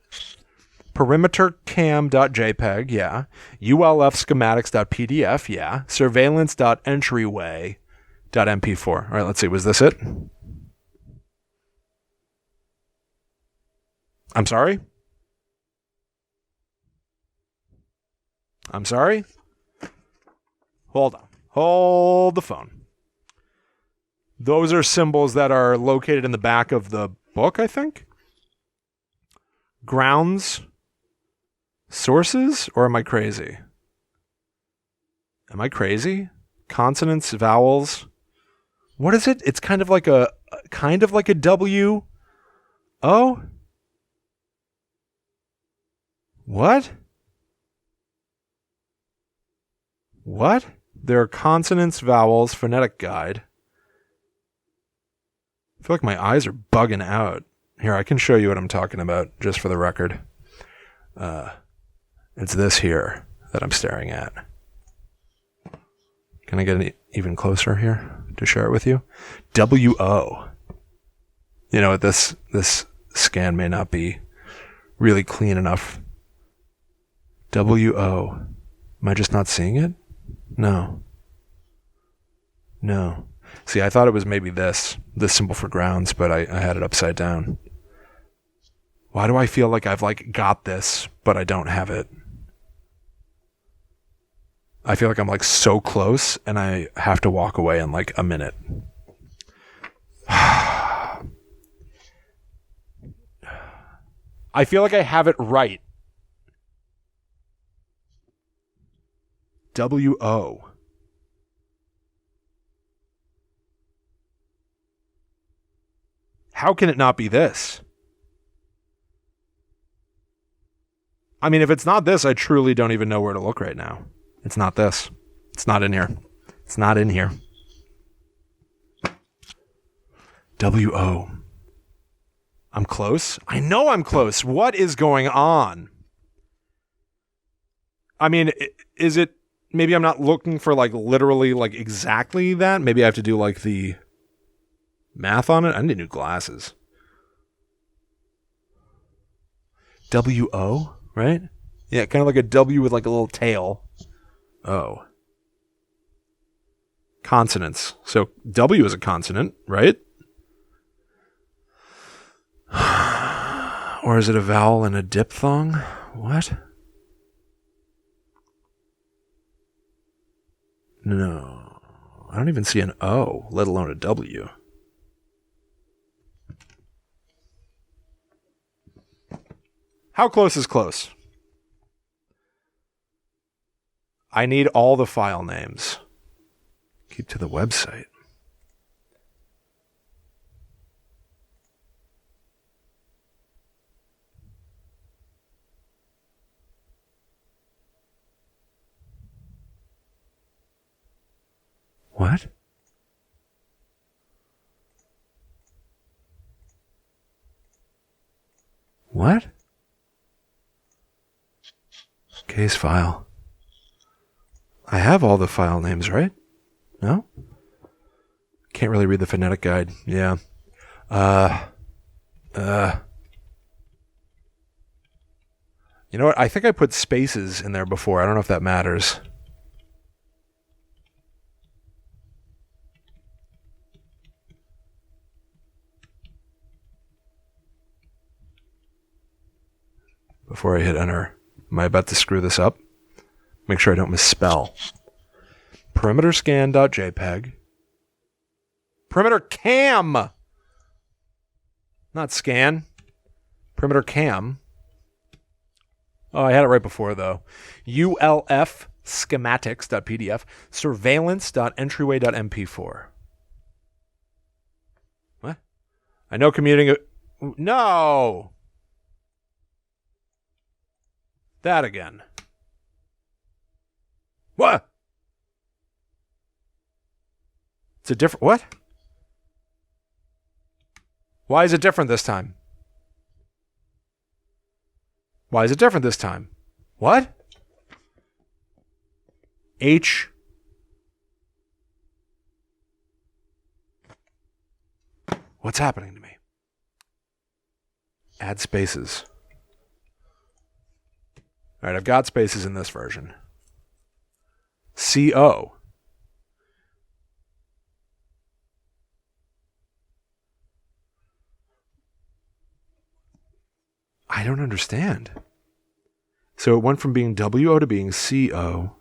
perimetercam.jpg, yeah. ulf schematics.pdf, yeah. surveillance.entryway.mp4. All right, let's see. Was this it? I'm sorry? Hold on. Hold the phone. Those are symbols that are located in the back of the book, I think. Grounds. Sources? Or am I crazy? Consonants, vowels. What is it? It's kind of like a W. Oh? What? There are consonants, vowels, phonetic guide. I feel like my eyes are bugging out. Here, I can show you what I'm talking about, just for the record. It's this here that I'm staring at. Can I get even closer here to share it with you? W-O. You know what, this scan may not be really clean enough. W-O. Am I just not seeing it? No. See, I thought it was maybe this symbol for grounds, but I had it upside down. Why do I feel like I've got this, but I don't have it? I feel like I'm so close, and I have to walk away in a minute. I feel like I have it right. W-O. How can it not be this? I mean, if it's not this, I truly don't even know where to look right now. It's not this. It's not in here. It's not in here. W-O. I'm close. I know I'm close. What is going on? I mean, is it... Maybe I'm not looking for, like, literally, like, exactly that. Maybe I have to do, like, the math on it. I need new glasses. W-O, right? Yeah, kind of like a W with, like, a little tail. O. Consonants. So W is a consonant, right? Or is it a vowel and a diphthong? What? No. I don't even see an O, let alone a W. How close is close? I need all the file names. Keep to the website. What? What? Case file. I have all the file names, right? No? Can't really read the phonetic guide. Yeah. You know what? I think I put spaces in there before. I don't know if that matters. Before I hit enter. Am I about to screw this up? Make sure I don't misspell. Perimeterscan.jpg. Perimeter cam! Not scan. Perimeter cam. Oh, I had it right before, though. ULF schematics.pdf. Surveillance.entryway.mp4. What? I know commuting... No! That again. What? It's a different... What? Why is it different this time? Why is it different this time? What? H. What's happening to me? Add spaces. All right, I've got spaces in this version. CO. I don't understand. So it went from being WO to being CO.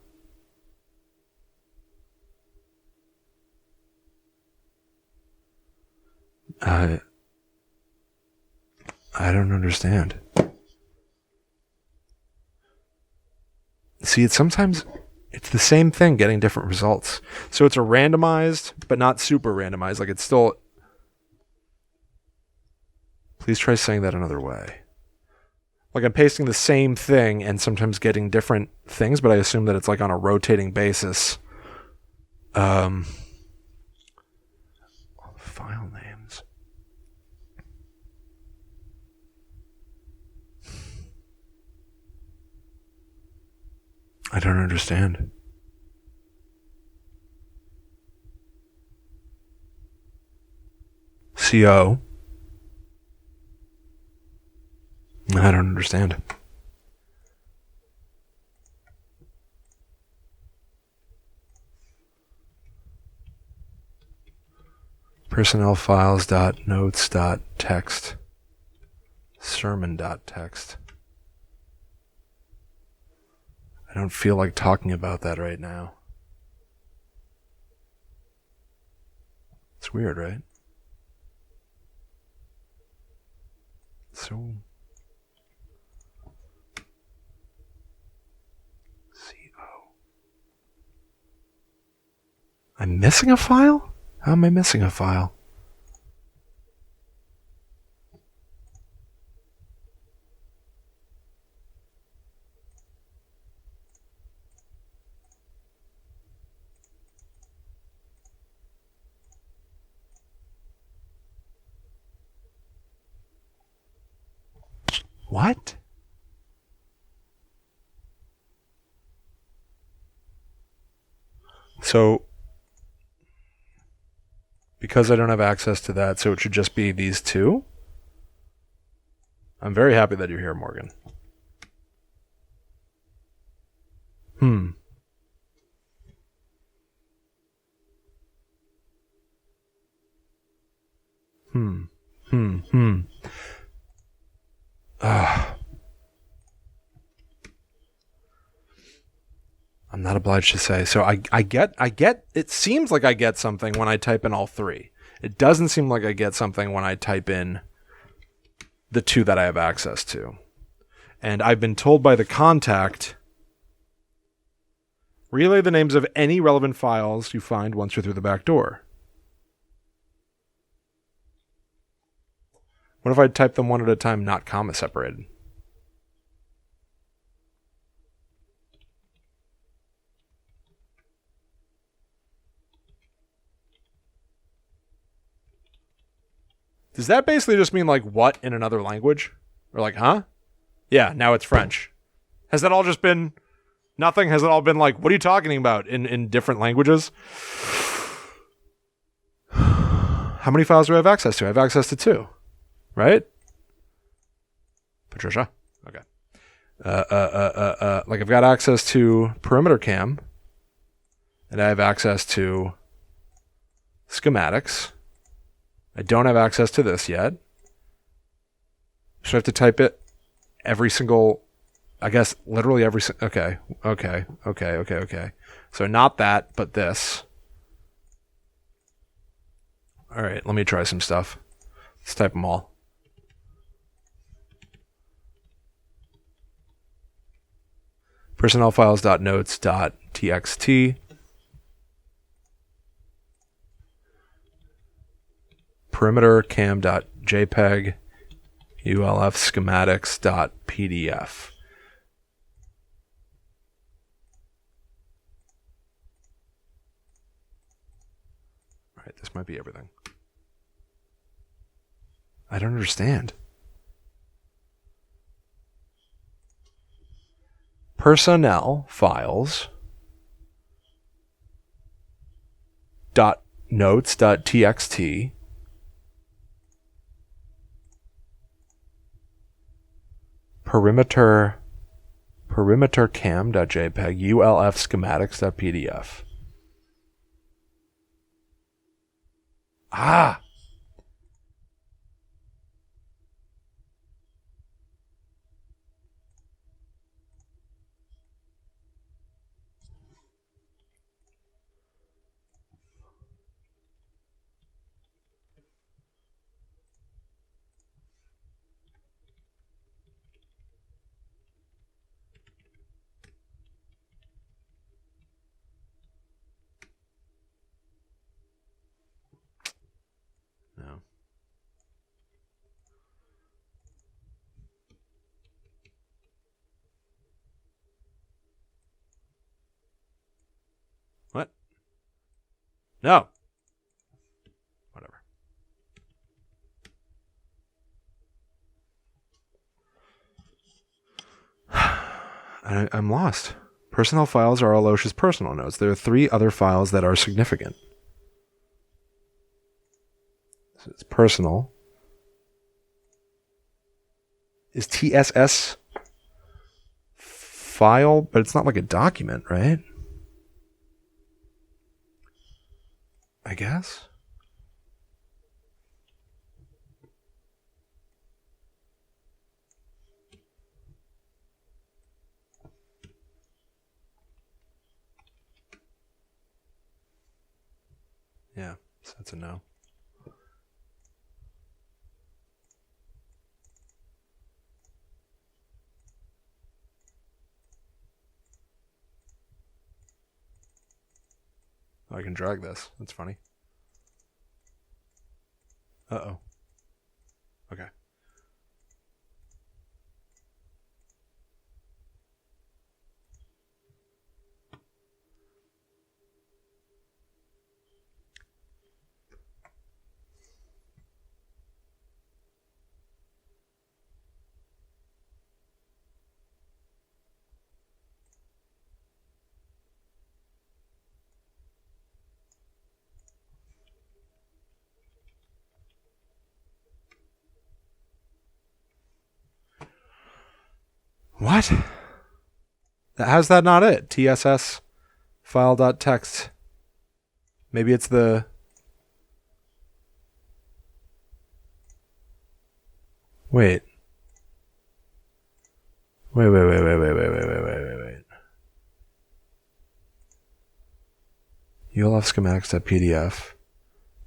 I don't understand. See, it's the same thing getting different results. So it's a randomized, but not super randomized. Like it's still... Please try saying that another way. Like I'm pasting the same thing and sometimes getting different things, but I assume that it's like on a rotating basis. File names. I don't understand. CO. I don't understand. Personnel files dot notes dot text. Sermon dot text. I don't feel like talking about that right now. It's weird, right? So... CO. I'm missing a file? How am I missing a file? What? So, because I don't have access to that, so it should just be these two? I'm very happy that you're here, Morgan. Hmm. I'm not obliged to say. So I get, it seems like I get something when I type in all three. It doesn't seem like I get something when I type in the two that I have access to. And I've been told by the contact, relay the names of any relevant files you find once you're through the back door. What if I type them one at a time, not comma separated? Does that basically just mean like what in another language? Or like, huh? Yeah, now it's French. Has that all just been nothing? Has it all been like, what are you talking about in different languages? How many files do I have access to? I have access to 2, right? Patricia? Okay. Like I've got access to perimeter cam, and I have access to schematics. I don't have access to this yet. So I have to type it every single, I guess literally every, okay. So not that, but this. All right, let me try some stuff. Let's type them all. personnelfiles.notes.txt. perimeter cam.jpg. ulf schematics.pdf. All right, this might be everything. I don't understand. Personnel files dot notes.txt perimeter cam.jpg ulf schematics.pdf. Ah. No. What? No. Whatever. I'm lost. Personnel files are Alosha's personal notes. There are 3 other files that are significant. So it's personal. Is TSS file, but it's not like a document, right? I guess. Yeah, so that's a no. I can drag this. That's funny. Uh-oh. Okay. What? How's that not it? TSS file.text. Maybe it's the... Wait. Wait. ULF schematics.pdf.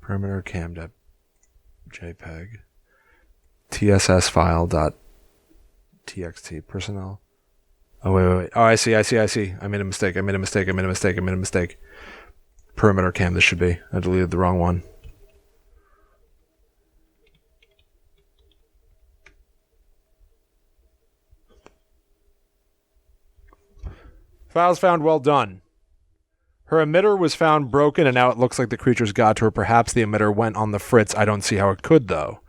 Perimeter cam.jpg. TSS file.txt. Personnel. Oh, wait. Oh, I see. I made a mistake. Perimeter cam, this should be. I deleted the wrong one. Files found, well done. Her emitter was found broken, and now it looks like the creatures got to her. Perhaps the emitter went on the fritz. I don't see how it could, though.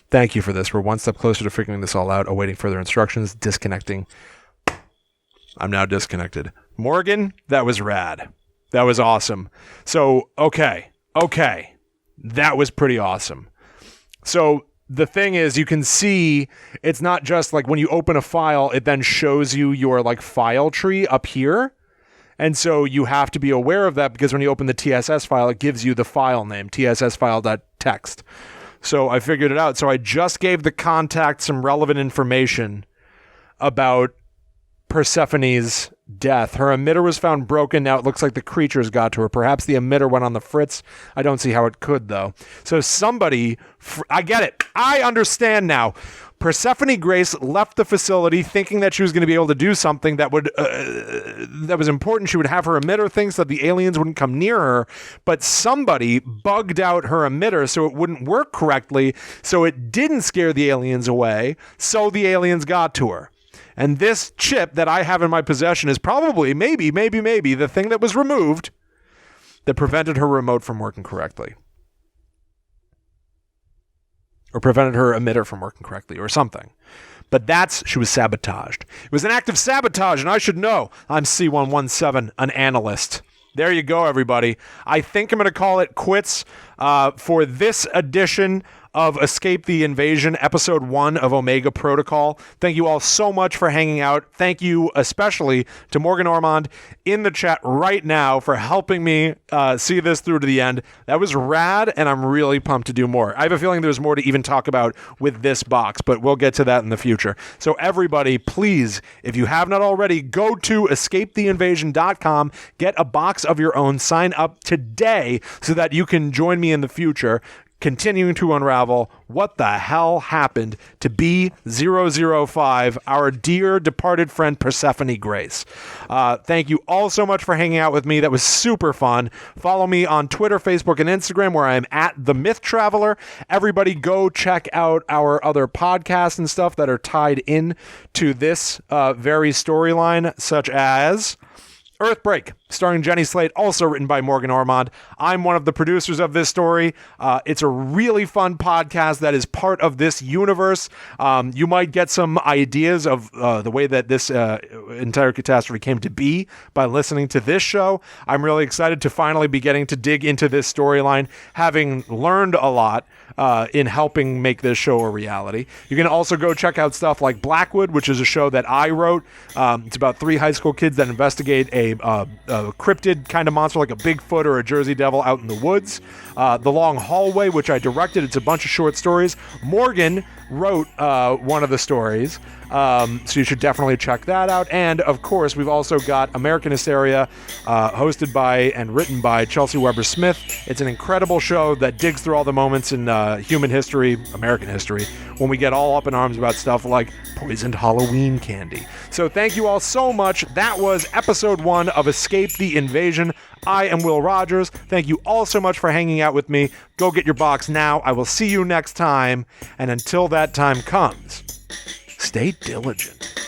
Thank you for this. We're one step closer to figuring this all out, awaiting further instructions, disconnecting. I'm now disconnected. Morgan, that was rad. That was awesome. So, okay. That was pretty awesome. So, the thing is, you can see it's not just like when you open a file, it then shows you your like file tree up here. And so you have to be aware of that because when you open the TSS file, it gives you the file name, tssfile.txt. So I figured it out. So I just gave the contact some relevant information about Persephone's death. Her emitter was found broken. Now it looks like the creatures got to her. Perhaps the emitter went on the fritz. I don't see how it could, though. So somebody... I get it. I understand now. Persephone Grace left the facility thinking that she was going to be able to do something that would that was important. She would have her emitter thing so that the aliens wouldn't come near her, but somebody bugged out her emitter so it wouldn't work correctly, so it didn't scare the aliens away, so the aliens got to her. And this chip that I have in my possession is probably, maybe, the thing that was removed that prevented her remote from working correctly. Or prevented her emitter from working correctly, or something. But she was sabotaged. It was an act of sabotage, and I should know. I'm C117, an analyst. There you go, everybody. I think I'm going to call it quits for this edition of Escape the Invasion, Episode 1 of Omega Protocol. Thank you all so much for hanging out. Thank you especially to Morgan Ormond in the chat right now for helping me see this through to the end. That was rad, and I'm really pumped to do more. I have a feeling there's more to even talk about with this box, but we'll get to that in the future. So everybody, please, if you have not already, go to escapetheinvasion.com, get a box of your own, sign up today so that you can join me in the future, continuing to unravel what the hell happened to B005, our dear departed friend Persephone Grace. Thank you all so much for hanging out with me. That was super fun. Follow me on Twitter, Facebook, and Instagram, where I am at The Myth Traveler. Everybody go check out our other podcasts and stuff that are tied in to this very storyline, such as Earthbreak, starring Jenny Slate, also written by Morgan Ormond. I'm one of the producers of this story. It's a really fun podcast that is part of this universe. You might get some ideas of the way that this entire catastrophe came to be by listening to this show. I'm really excited to finally be getting to dig into this storyline, having learned a lot in helping make this show a reality. You can also go check out stuff like Blackwood, which is a show that I wrote. It's about 3 high school kids that investigate a cryptid kind of monster like a Bigfoot or a Jersey Devil out in the woods. The Long Hallway, which I directed. It's a bunch of short stories. Morgan wrote one of the stories, so you should definitely check that out. And of course, we've also got American Hysteria, hosted by and written by Chelsea Weber Smith. It's an incredible show that digs through all the moments in human history, American history, when we get all up in arms about stuff like poisoned Halloween candy. So thank you all so much. That was episode 1 of Escape the Invasion. I am Will Rogers. Thank you all so much for hanging out with me. Go get your box now. I will see you next time. And until that time comes, stay diligent.